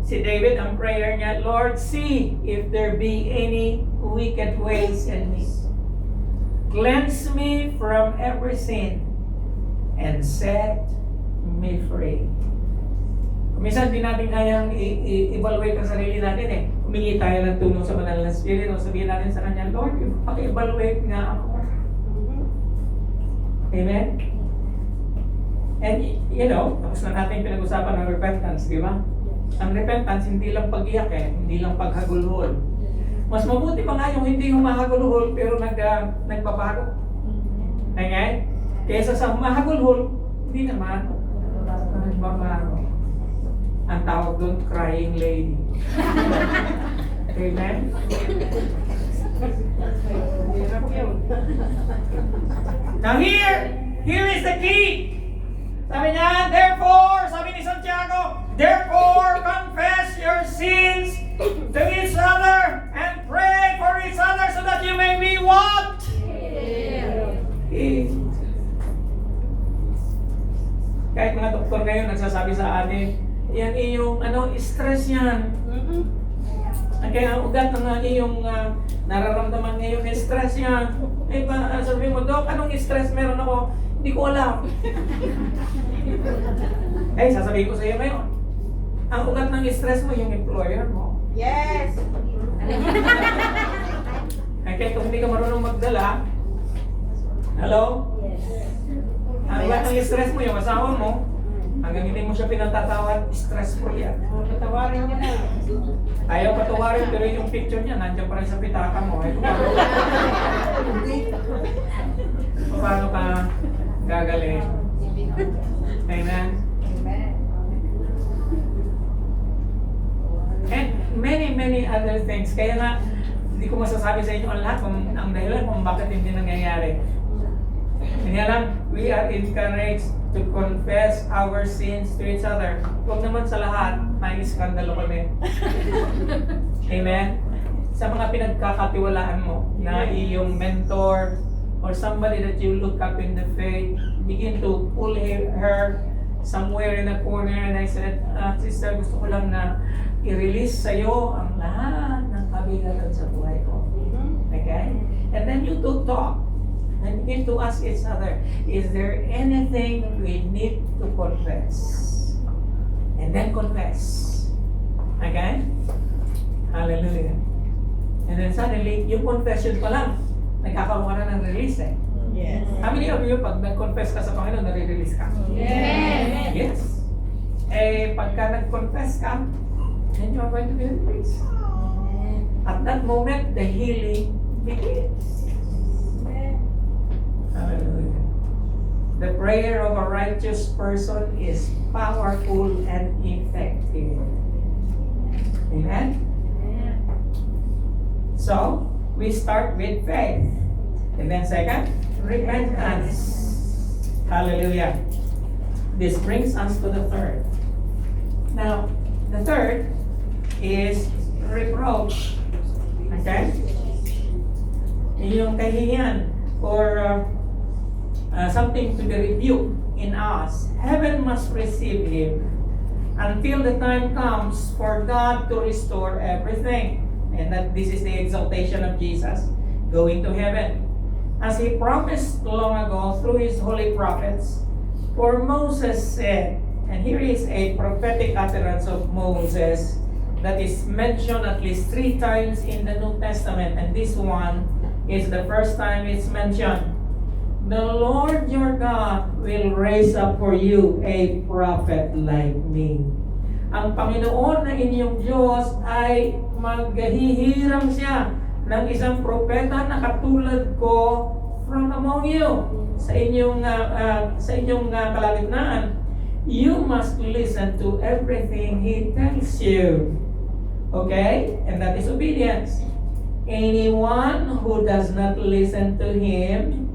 David, ang prayer niya, Lord, see if there be any wicked ways in me. Cleanse me from every sin and set me free. Minsan din natin kayang i-evaluate ang sarili natin eh. Humingi tayo ng tulong sa banal na Spirit o sabihin natin sa Kanya, Lord, paki-evaluate nga ako. Amen? And you know, tapos na natin pinag-usapan ng repentance, di ba? Ang repentance, hindi lang pag-iyak eh, hindi lang paghagulhol. Mas mabuti pa nga yung hindi humahagulhol pero nagbabago. Okay? Kaysa sa humahagulhol, hindi naman nagbabago. Ang tawag doon, crying lady. Amen? Now here is the key. Sabi niya, therefore, sabi ni Santiago, therefore confess your sins to each other and pray for each other so that you may be what? Healed. Kahit mga doktor ngayon nagsasabi sa atin, yan iyong stress yan. Kaya ang ugat ng iyong nararamdaman ngayon ay stress yan. Eh sabi mo, Dok, anong stress meron ako? Hindi ko alam. Eh, sasabihin ko sa iyo ngayon, ang ugat ng stress mo yung employer mo. Yes. Kaya kung hindi ka marunong magdala, hello? Ang ugat ng stress mo yung asawa mo, hanggang hindi mo siya pinatatawad, stressful yan. Patawarin niya na. Ayaw patawarin, pero yung picture niya, nandiyan pa rin sa pitaka mo. Eh, paano ka gagaling? Amen? And many other things. Kaya nga, hindi ko masasabi sa inyo ang lahat kung ang dahilan kung bakit hindi nangyayari. Kaya lang, we are encouraged to confess our sins to each other. Huwag naman sa lahat, may iskandalo kami. Amen? Sa mga pinagkakatiwalaan mo na iyong mentor or somebody that you look up in the faith, begin to pull her somewhere in a corner and I said, Sister, gusto ko lang na i-release sa'yo ang lahat ng kabigatan sa buhay ko. Okay? And then you two talk. And begin to ask each other, is there anything we need to confess? And then confess. Okay? Hallelujah. And then suddenly, yung confession pa lang, nagkakaroon ka na ng release eh. Yes. How many of you, pag nag-confess ka sa Panginoon, nare-release ka? Yes. Yes. Eh, pagka nag-confess ka, then you are going to be released. At that moment, the healing begins. Hallelujah. The prayer of a righteous person is powerful and effective. Amen? So, we start with faith. And then second, repentance. Hallelujah. This brings us to the third. Now, the third is reproach. Okay? Yung kahihiyan or something to be rebuked in us. Heaven must receive him until the time comes for God to restore everything. And that this is the exaltation of Jesus going to heaven. As He promised long ago through His holy prophets, for Moses said, and here is a prophetic utterance of Moses that is mentioned at least 3 times in the New Testament, and this one is the first time it's mentioned. The Lord your God will raise up for you a prophet like me. Ang Panginoon na inyong Diyos ay maghihiram siya ng isang propeta na katulad ko from among you. Sa inyong kalagitnaan, you must listen to everything He tells you. Okay? And that is obedience. Anyone who does not listen to Him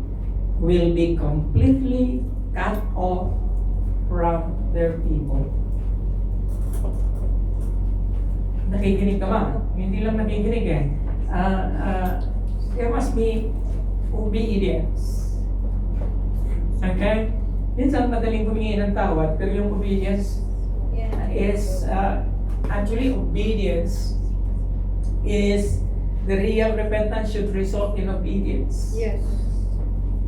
will be completely cut off from their people. Nakikinig ka ba? Hindi lang nakikinig eh. There must be obedience. Okay? Minsan madaling humingi ng tawad, pero yung obedience is actually obedience is the real repentance should result in obedience. Yes.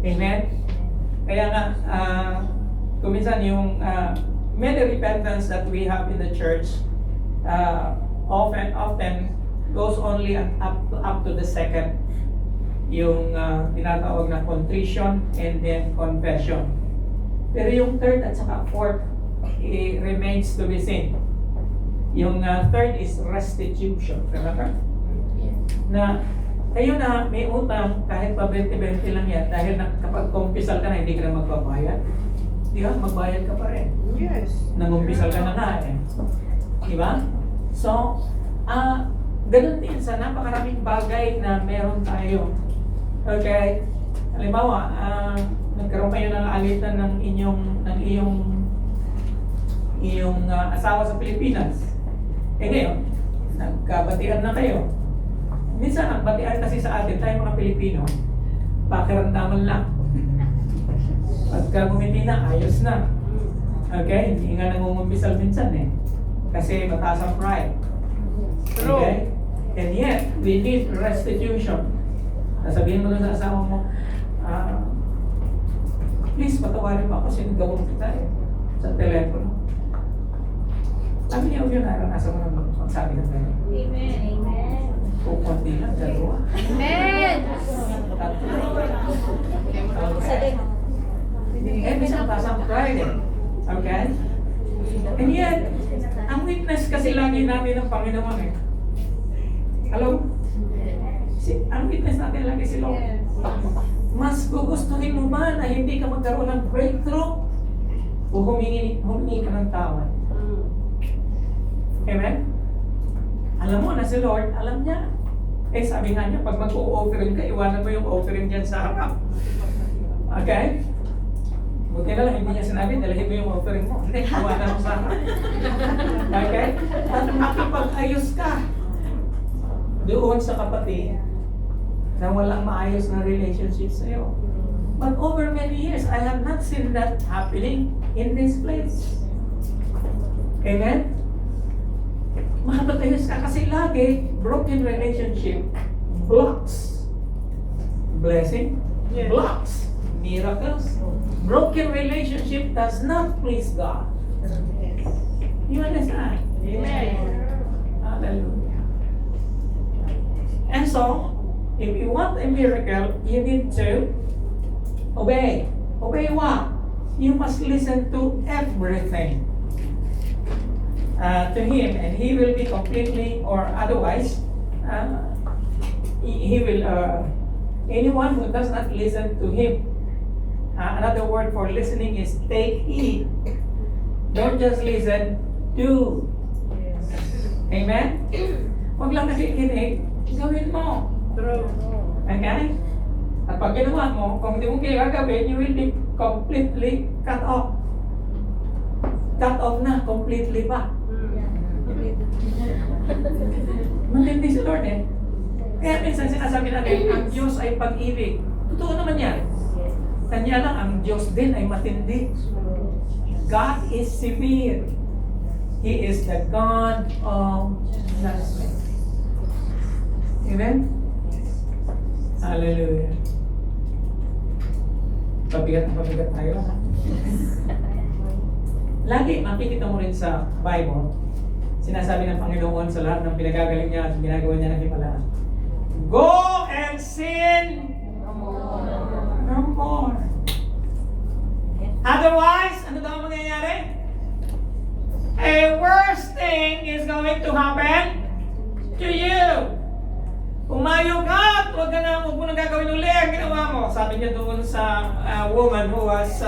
Amen? Kaya nga, kuminsan yung many repentance that we have in the church often goes only up to the second, yung tinatawag na contrition and then confession. Pero yung third at saka fourth, it remains to be seen. Yung third is restitution. Remember? Na kayo na may utang, kahit pa 20-20 lang yan, dahil kapag kumpisal ka na, hindi ka na magbabayad. Di ba? Magbayad ka pa rin. Yes. Nangumpisal ka na nga eh. Di ba? So, ganun din sa napakaraming bagay na meron tayo. Okay? Halimbawa, nagkaroon kayo ng alitan ng iyong asawa sa Pilipinas. Eh ngayon, nagkabatian na kayo. Minsan, ang batian kasi sa atin, tayo mga Pilipino, pakiramdaman lang. Pagka gumiti na, ayos na. Okay? Hindi nga nangungumpisal minsan eh. Kasi mataas ang pride. Okay? And yet, we need restitution. Sasabihin mo na sa asawa mo, please, patawarin mo ako, sinigawin kita eh. Sa telepono. Sabi niya, huwag yun, naranasan mo naman magsabi ng gano'n. Amen. Amen. Kung konti lang, dalawa. Amen. Tatlo. Isa din. Eh, minsan mataas ang pride eh. Okay? And yet, ang witness kasi lagi namin ng Panginoon eh. Hello? Ang witness natin lagi si Lord. Mas gugustuhin mo ba na hindi ka magkaroon ng breakthrough o humingi ka ng tawad? Amen? Alam mo na si Lord, alam niya. Eh sabi nga niya, pag mag-o-offering ka, iwanan mo yung offering dyan sa harap. Okay? Buti na lang, hindi niya sinabi, dalahin mo yung offering mo. Hindi, iwanan mo sa harap. Okay? At makipag-ayos ka doon sa kapatid na walang maayos na relationship sa'yo. But over many years, I have not seen that happening in this place. Amen? Makapag-ayos ka kasi lagi, broken relationship blocks blessing, Yes. blocks miracles. Broken relationship does not please God. You understand? Amen. Hallelujah. And so, if you want a miracle, you need to obey. Obey what? You must listen to everything. To Him, and He will be completely, or otherwise, He will, anyone who does not listen to Him, another word for listening is take heed. Don't just listen, do. Amen? Huwag lang nakikinig, gawin mo. True. Okay? At pag ginawa mo, kung hindi mo kaya gagawin, you will be completely cut off. Cut off na, completely ba? Matindi si Lord eh. Kaya minsan sinasabi natin, ang Diyos ay pag-ibig. Totoo naman yan. Kanya lang, ang Diyos din ay matindi. God is severe. He is the God of judgment. Amen? Hallelujah. Pabigat tayo. Ha? Lagi, makikita mo rin sa Bible, sinasabi ng Panginoon sa lahat ng pinagagaling niya at ginagawa niya ng himalaan. Go and sin no more. Otherwise, ano daw ang mangyayari? A worse thing is going to happen to you. Umayo ka at huwag mo nang gagawin uli ang ginawa mo. Sabi niya doon sa woman who was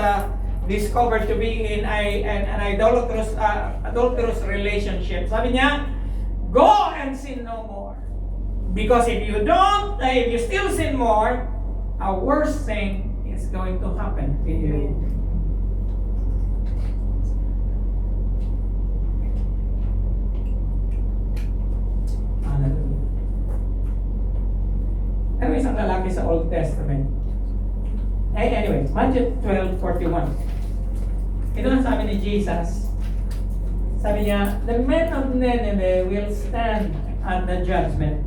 discovered to be in an adulterous relationship. Sabi niya, go and sin no more. Because if you still sin more, a worse thing is going to happen to you. Ano isang lalaki sa Old Testament? Anyway, Matthew 12:41. Ito ang sabi ni Jesus. Sabi niya, the men of Nineveh will stand at the judgment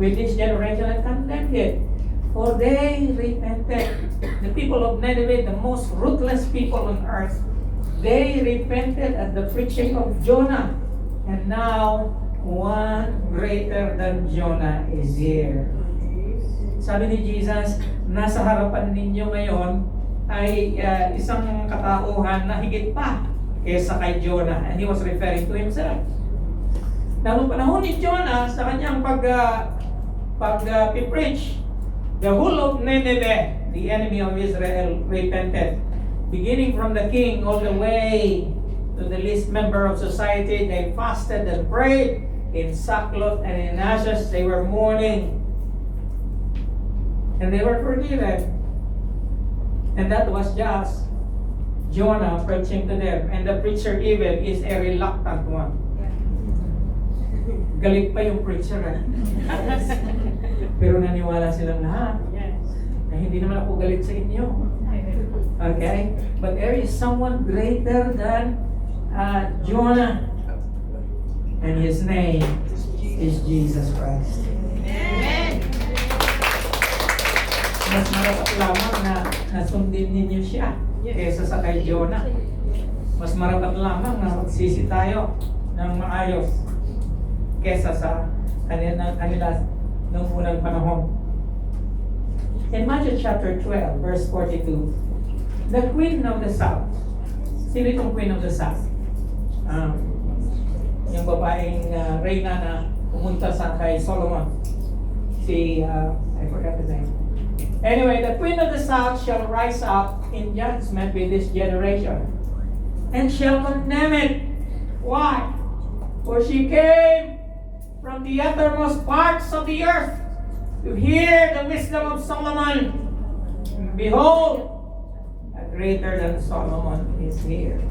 with this generation and condemn it. For they repented. The people of Nineveh, the most ruthless people on earth, they repented at the preaching of Jonah. And now, one greater than Jonah is here. Sabi ni Jesus, nasa harapan ninyo ngayon ay isang katauhan na higit pa kaysa kay Jonah. And he was referring to himself. Na nung panahon ni Jonah, sa kanyang pag-preach, the whole of Nineveh, the enemy of Israel, repented. Beginning from the king all the way to the least member of society, they fasted and prayed in sackcloth and in ashes. They were mourning. And they were forgiven. And that was just Jonah preaching to them. And the preacher even is a reluctant one. Galit pa yung preacher. Pero naniwala silang lahat. Na hindi naman ako galit sa inyo. Okay? But there is someone greater than Jonah. And his name is Jesus Christ. Amen. Mas marapat lamang na nasundin ninyo siya kaysa sa kay Jonah. Mas marapat lamang na magsisi tayo ng maayos kaysa sa kanila noong unang panahon. In Matthew chapter 12, verse 42, the Queen of the South. Sino itong Queen of the South? Yung babaeng reyna na pumunta sa kay Solomon. I forgot his name. Anyway, the Queen of the South shall rise up in judgment with this generation and shall condemn it. Why? For she came from the uttermost parts of the earth to hear the wisdom of Solomon. And behold, a greater than Solomon is here.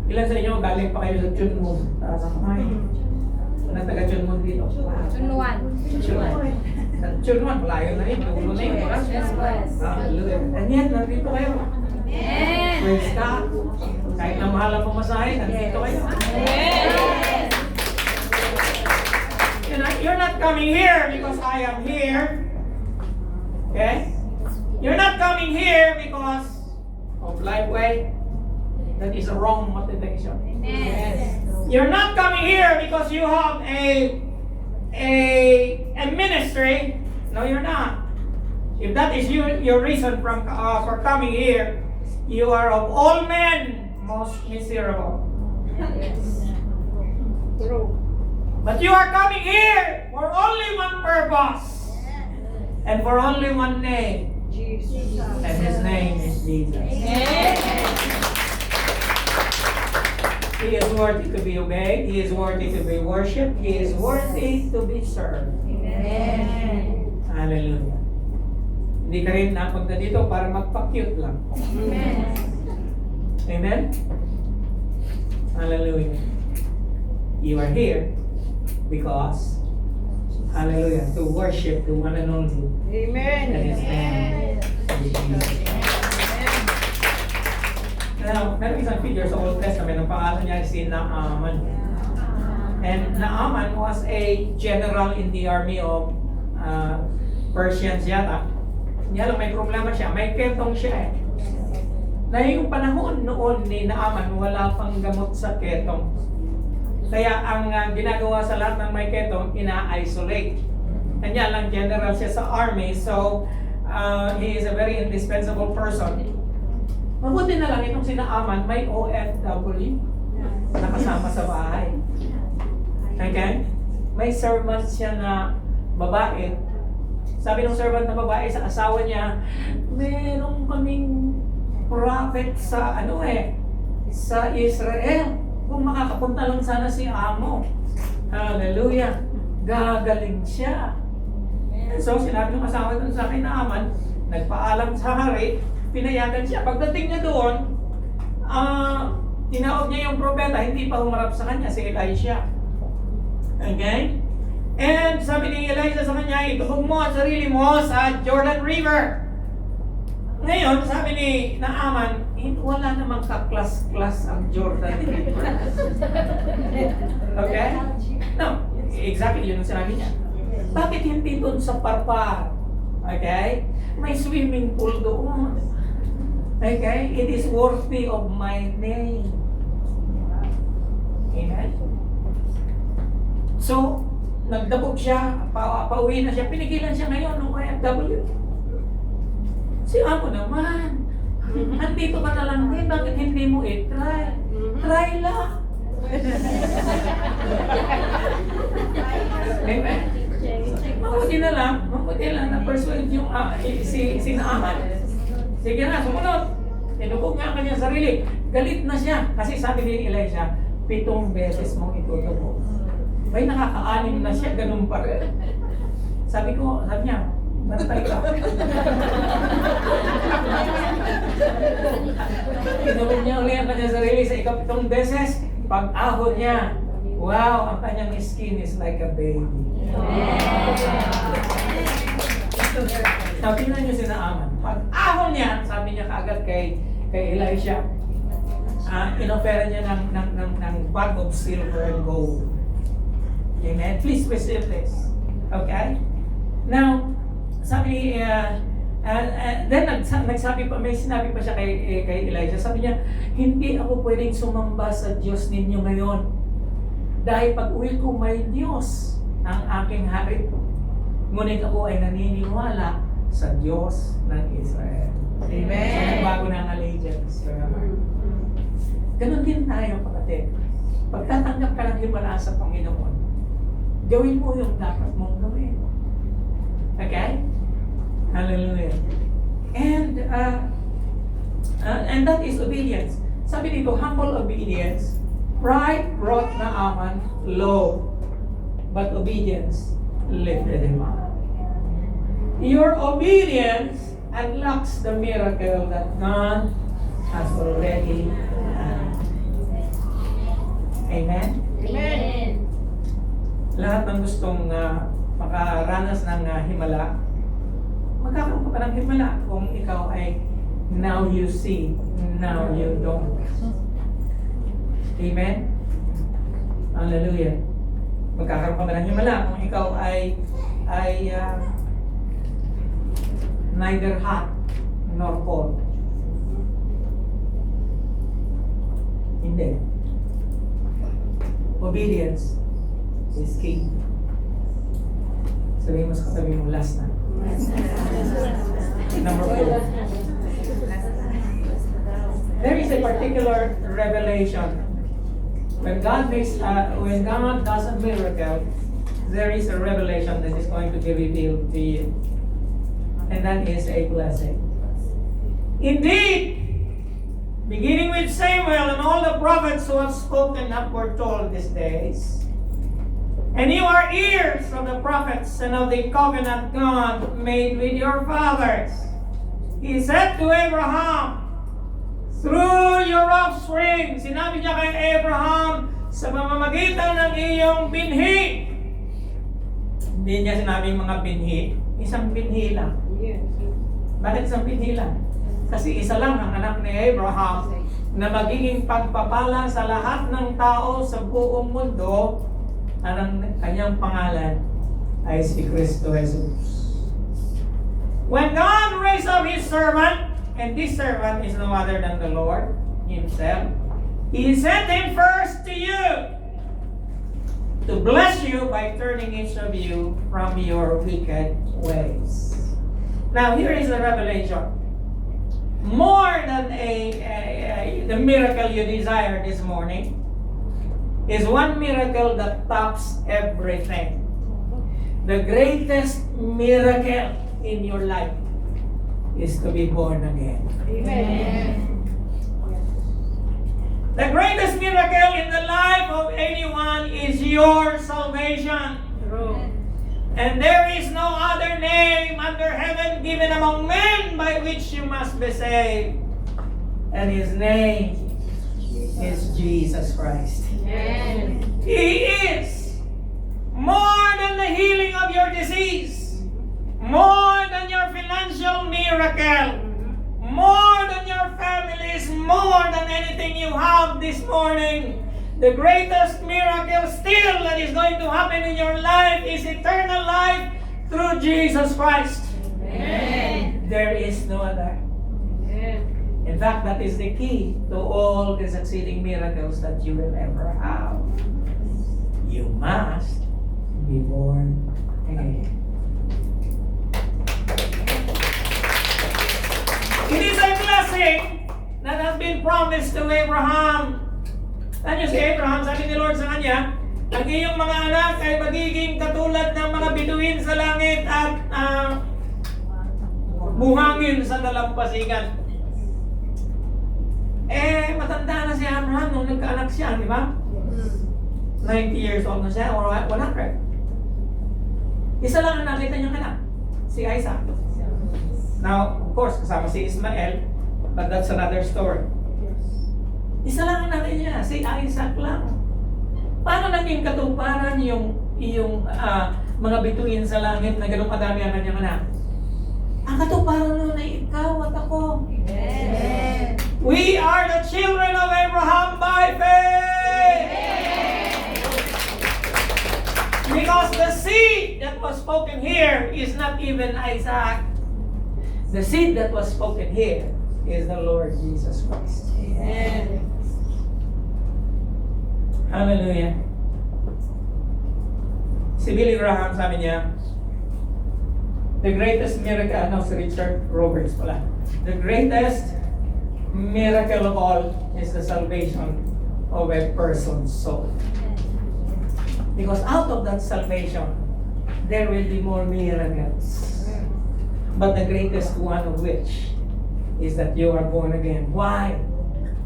Ilan sa inyo galing pa kayo sa Chunmoon? Anong taga Chunmoon dito? Chunwan. Sa Chunmoon, malayo na yun. Dulo na yun. Hallelujah. And yet, nandito kayo. Amen. Praise God. Kahit na mahal ang pamasahe, nandito kayo. Amen. You're not coming here because I am here. Okay? You're not coming here because of Lifeway. That is a wrong motivation. Amen. You're not coming here because you have a ministry. No, you're not. If that is your reason for coming here, you are of all men most miserable. But you are coming here for only one purpose and for only one name. Jesus. And his name is Jesus. Amen. He is worthy to be obeyed. He is worthy to be worshipped. He is worthy to be served. Amen. Hallelujah. Hindi ka rin napunta dito para magpa-cute lang. Amen. Amen? Hallelujah. You are here because, hallelujah, to worship the one and only. Amen. And his name is Jesus. Now, meron isang figure sa Old Testament, ang pangalan niya si Naaman. And Naaman was a general in the army of Persians yata. Niya lang may problema siya, may ketong siya eh. Na yung panahon noon ni Naaman, wala pang gamot sa ketong. Kaya ang ginagawa sa lahat ng may ketong, ina-isolate. Kanya lang general siya sa army, so he is a very indispensable person. Mabuti na lang itong si Naaman, may OFW na kasama sa bahay. Okay? May servant siya na babae. Sabi ng servant na babae sa asawa niya, meron kaming prophet sa sa Israel. Kung makakapunta lang sana si amo. Hallelujah. Gagaling siya. And so sinabi ng asawa dun sa akin na Naaman, nagpaalam sa hari, pinayagan siya. Pagdating niya doon, tinawag niya yung propeta, hindi pa humarap sa kanya, si Elisha. Okay? And sabi ni Elisha sa kanya, itubog mo ang sarili mo sa Jordan River. Ngayon, sabi ni Naaman, wala namang kaklas-klas ang Jordan River. Okay? No, exactly yun ang sinabi niya. Bakit hindi doon sa Parpar? Okay? May swimming pool doon. Okay? It is worthy of my name. Amen? So, nagdabog siya, pauwi na siya, pinigilan siya ngayon ng OFW. Si amo naman, andito ka na lang din, bakit hindi mo i-try? Try lang. Amen? Mabuti lang na-persuade yung si Naaman. Sige na, sumunod. Tinubog niya ang kanyang sarili. Galit na siya, kasi sabi ni Elisha, 7 beses mong itutubog. May nakaka-anim na siya, ganun pa rin. Sabi niya, bantay ka. Tinubog niya ulit ang kanyang sarili sa 7 beses. Pag-ahon niya, wow, ang kanyang skin is like a baby. Now, tingnan niyo si Naaman. Pag-ahon niya, sabi niya kaagad kay Elisha, inofera niya ng bag of silver and gold. Amen. Please receive this. Okay? Now, sabi then may sinabi pa siya kay Elijah. Sabi niya, hindi ako pwedeng sumamba sa Diyos ninyo ngayon. Dahil pag uwi ko may Diyos ang aking hari. Ngunit ako ay naniniwala sa Diyos ng Israel. Amen. So, nagbago na ang allegiance. Ganon din tayo, kapatid. Pagtatanggap ka ng himala sa Panginoon, gawin mo yung dapat mong gawin. Okay? Hallelujah. And that is obedience. Sabi dito, humble obedience. Pride brought Naaman low, but obedience lifted him up. Your obedience unlocks the miracle that God has already done. Amen? Amen. Lahat ng gustong makaranas ng himala, magkakaroon ka ng himala kung ikaw ay now you see, now you don't. Amen? Hallelujah. Magkakaroon ka ng himala kung ikaw ay neither hot nor cold. Hindi. Obedience is key. Sabihin mo sa katabi mo, last na. Number 4. There is a particular revelation. When God does a miracle, there is a revelation that is going to be revealed to you. And that is a blessing. Indeed, beginning with Samuel and all the prophets who have spoken upward told these days, and you are heirs of the prophets and of the covenant God made with your fathers. He said to Abraham, through your offspring, sinabi niya kay Abraham, sa pamamagitan ng iyong binhi. Hindi niya sinabing mga binhi, isang binhi lang. Bakit isang binhi lang? Kasi isa lang ang anak ni Abraham, na magiging pagpapala sa lahat ng tao sa buong mundo, ang kanyang pangalan ay si Kristo Jesus. When God raised up His servant, and this servant is no other than the Lord Himself, He sent Him first to you to bless you by turning each of you from your wicked ways. Now here is the revelation. More than the miracle you desire this morning is one miracle that tops everything. The greatest miracle in your life is to be born again. Amen. The greatest miracle in the life of anyone is your salvation. And there is no other name under heaven given among men by which you must be saved. And His name is Jesus Christ. Amen. He is more than the healing of your disease, more than your financial miracle, more than your families, more than anything you have this morning. The greatest miracle still that is going to happen in your life is eternal life through Jesus Christ. Amen. There is no other. Amen. In fact, that is the key to all the succeeding miracles that you will ever have. You must be born again. It is a blessing that has been promised to Abraham. Ano si Abraham, sabi ni Lord sa kanya, ang iyong mga anak ay magiging katulad ng mga bituin sa langit at buhangin sa dalampasigan. Matanda na si Abraham nung nagkaanak siya, di ba? 90 years old na siya, or 100. Isa lang ang nakita niyang anak, si Isaac. Now, of course, kasama si Ismael, but that's another story. Isa lang ang nakita niya, si Isaac lang. Paano naging katuparan yung mga bituin sa langit na ganun kadami ang kanyang anak? Ang katuparan nun ay ikaw at ako. Amen. We are the children of Abraham by faith. Because the seed that was spoken here is not even Isaac. The seed that was spoken here is the Lord Jesus Christ. Amen. Hallelujah. Si Billy Graham, sabi niya, the greatest miracle, si Richard Roberts pala, the greatest miracle of all is the salvation of a person's soul. Because out of that salvation, there will be more miracles. But the greatest one of which is that you are born again. Why?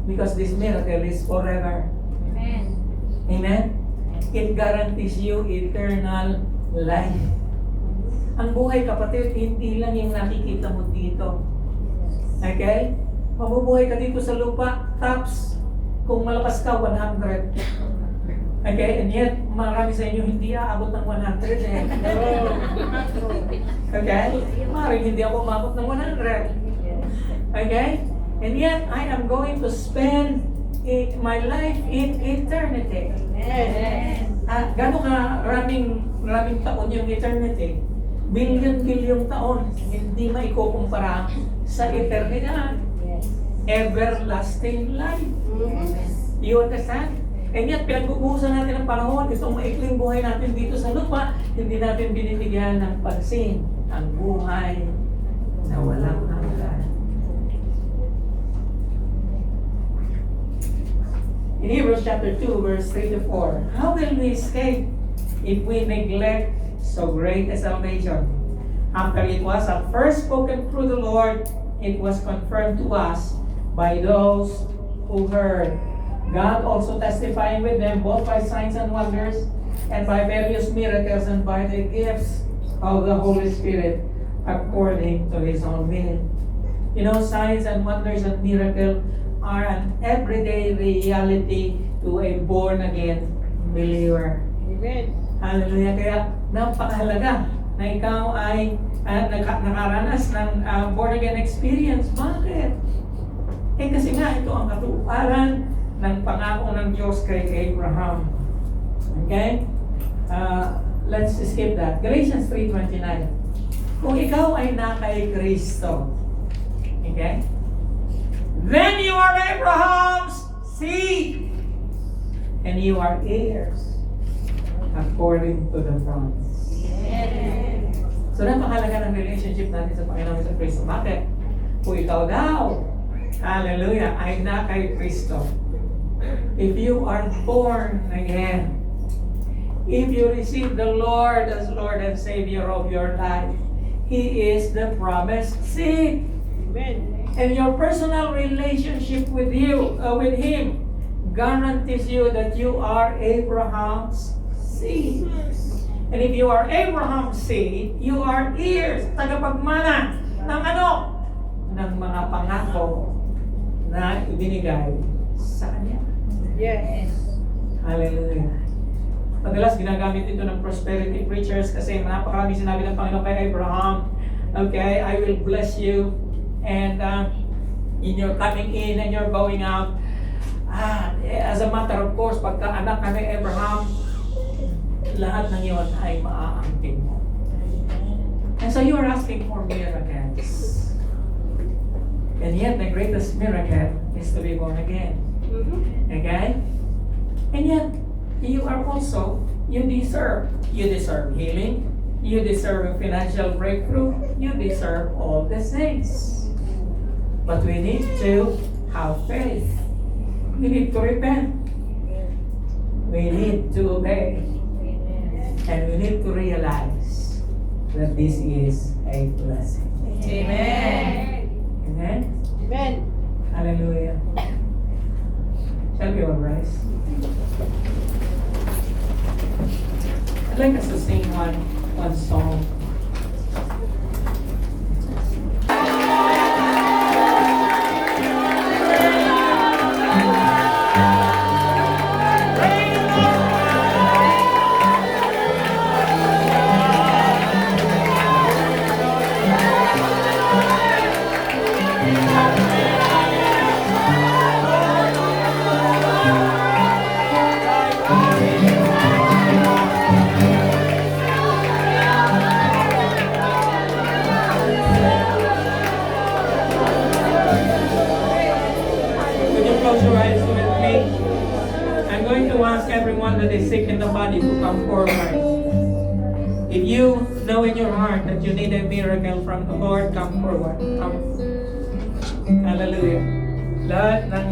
Because this miracle is forever. Amen. Amen? It guarantees you eternal life. Ang buhay, kapatid, hindi lang yung nakikita mo dito. Okay? Mabubuhay ka dito sa lupa, tops, kung malakas ka, 100. Okay? And yet, marami sa inyo hindi aabot ng 100 eh. Okay? Maring hindi ako umabot ng 100. Okay? And yet, I am going to spend my life in eternity. Amen. Gano'n ka raming taon yung eternity? Billion taon. Hindi maikukumpara sa eternidad. Everlasting life. You understand? And yet, pinag-uusan natin ang panahon, itong maikling buhay natin dito sa lupa, hindi natin binibigyan ng pansin ang buhay na walang hanggan. In Hebrews chapter 2, verse 3 to 4, how will we escape if we neglect so great a salvation? After it was at first spoken through the Lord, it was confirmed to us by those who heard. God also testifying with them both by signs and wonders, and by various miracles, and by the gifts of the Holy Spirit, according to His own will. You know, signs and wonders and miracles are an everyday reality to a born-again believer. Amen. Hallelujah. Kaya napakahalaga na ikaw ay nakaranas ng born-again experience. Bakit? Eh kasi nga ito ang katuparan ng pangako ng Diyos kay Abraham. Okay? Let's skip that. Galatians 3:29. Kung ikaw ay na kay Kristo, okay? Then you are Abraham's seed, and you are heirs according to the promise. So napakalaga ng relationship natin sa Panginoon sa Kristo. Bakit? Kung ikaw daw, hallelujah, ay na kay Kristo. If you are born again, if you receive the Lord as Lord and Savior of your life, He is the promised seed. Amen. And your personal relationship with Him guarantees you that you are Abraham's seed. And if you are Abraham's seed, you are heirs, tagapagmana ng ano? Ng mga pangako na ibinigay sa Kanya. Yes. Hallelujah. Madalas ginagamit ito ng prosperity preachers kasi napakarami sinabi ng Panginoon kay Abraham, okay, I will bless you and in your coming in and your going out. As a matter of course, pagka anak ka ni Abraham, lahat ng iyon ay maaangkin mo. And so you are asking for miracles. And yet the greatest miracle is to be born again. Okay? And yet, you are also, you deserve healing, you deserve a financial breakthrough, you deserve all these things. But we need to have faith. We need to repent. We need to obey. And we need to realize that this is a blessing. Amen. Amen? Amen. Hallelujah. Shall we all rise? I'd like us to sing one song. That is sick in the body to come forward. If you know in your heart that you need a miracle from the Lord, come forward. Come. Hallelujah. Lahat ng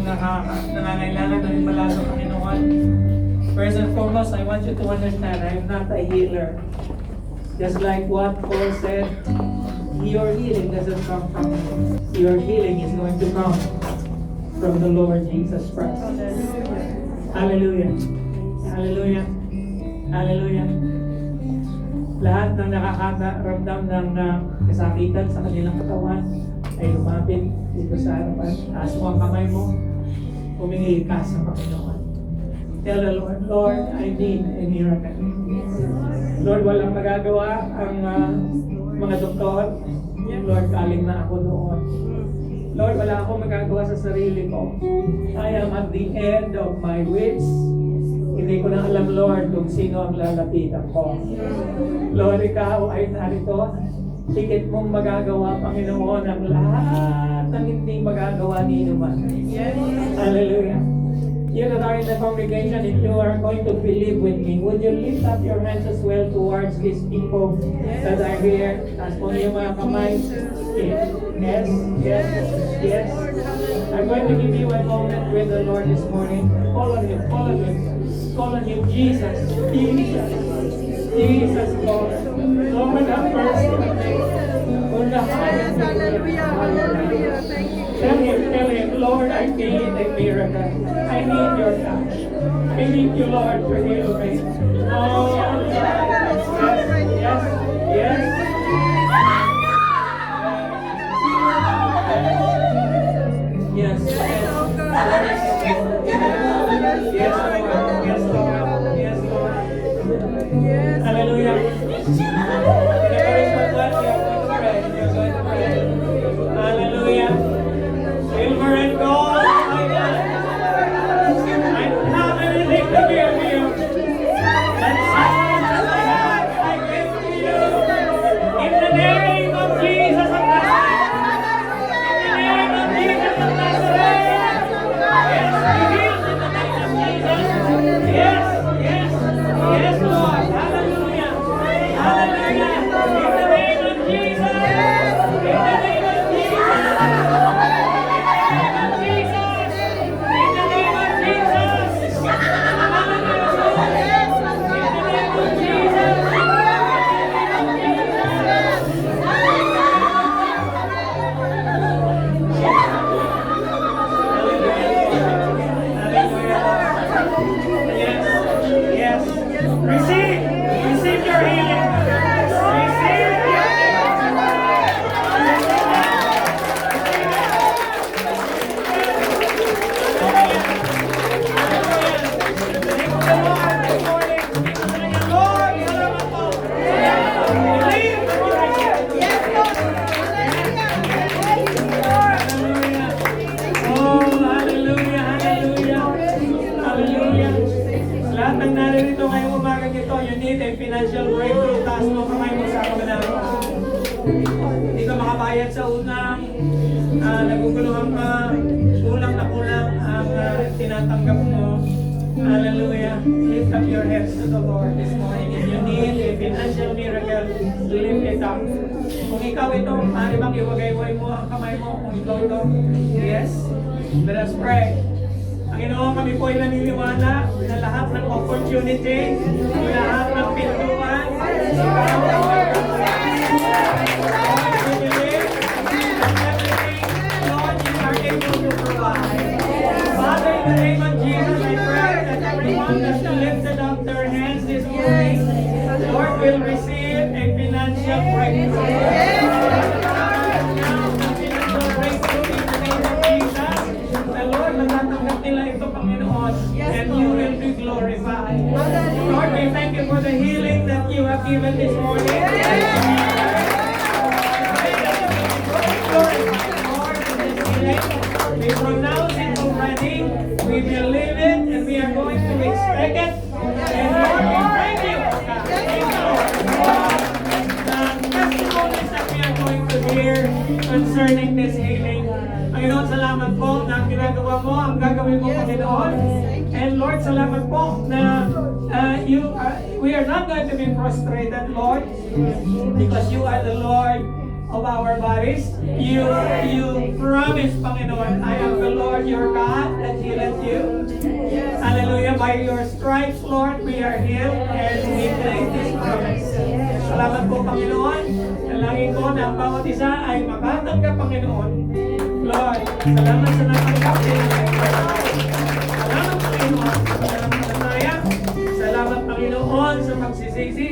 nangangailangan ng himala sa Panginoon. First and foremost, I want you to understand, I am not a healer. Just like what Paul said, your healing doesn't come from me. Your healing is going to come from the Lord Jesus Christ. Hallelujah. Hallelujah. Hallelujah. Lahat ng nakakaramdam ng kasakitan sa kanilang katawan ay lumapit dito sa harapan. Taas mo ang kamay mo. Humingi ka sa Panginoon. Tell the Lord, Lord, I need a miracle. Lord, walang magagawa ang mga doktor. Lord, galing na ako doon. Lord, wala akong magagawa sa sarili ko. I am at the end of my wits. Hindi ko na alam, Lord, kung sino ang lalapitan ko. Lord, ikaw ay narito. Higit mong magagawa, Panginoon, ang lahat ng hindi magagawa ni Inuman. Hallelujah. You that are in the congregation, if you are going to believe with me, would you lift up your hands as well towards these people that are here? Taas mo niyo mga kamay. Yes, yes, yes. I'm going to give you a moment with the Lord this morning. Call on Him, call on Him. Call on Him, Jesus, Jesus, Jesus, Lord. Lord, have mercy on the highest. Hallelujah, hallelujah. Thank you. Tell Him, Lord, I need a miracle. I need your touch. I need you, Lord, to heal me. Oh, yes, yes, yes. Yes, yes. Yes, Lord. Yes, Lord. Yes, Lord. Hallelujah. Hallelujah. Silver and gold. bayad sa utang, naguguluhan ka, kulang na kulang ang tinatanggap mo. Hallelujah. Lift up your heads to the Lord this morning. If you need a financial miracle, lift it up. Kung ikaw ito, maaari bang iwagay-way mo ang kamay mo? Kung ikaw ito, yes. Let us pray. Panginoon, kami po ay naniniwala na lahat ng opportunity, lahat ng pintuan, Lord, you are able to provide. Father, in the name of Jesus, I pray that everyone that's lifted up their hands this morning, Lord, will receive a financial breakthrough. Now, a financial breakthrough in the name of Jesus. The Lord, matatanggap nila ito, Panginoon, and you will be glorified. Lord, we thank you for the healing that you have given this morning. We pronounce it already, we believe it, and we are going to expect it. And Lord, we thank you, God. Thank you, Lord, for the testimonies that we are going to hear concerning this healing. Panginoon, salamat po na ginagawa mo ang gagawin mo, Panginoon. And Lord, salamat po na we are not going to be frustrated, Lord, because you are the Lord of our bodies. You promise, Panginoon, I am the Lord your God that healeth you. Hallelujah. By your stripes, Lord, we are healed and we claim this promise. Salamat po, Panginoon. Dalangin ko na ang bawat isa ay makatanggap, Panginoon. Lord, salamat sa natanggap din. Salamat, Panginoon, sa pananampalataya. Salamat, Panginoon, sa pagsisisi.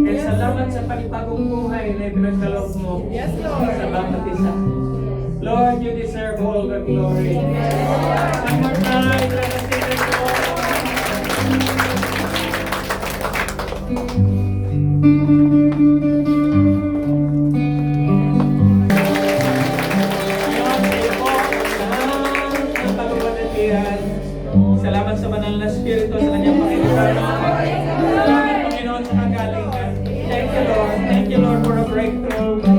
And salamat sa panibagong buhay na ipinagkaloob mo sa bawat isa. Lord, you deserve all the glory. One more time, let us sing the Lord. Salamat sa banal na Espiritu sa kanyang Panginoon. Salamat, Panginoon, sa kagalingan. Thank you, Lord. Thank you, Lord, for a breakthrough.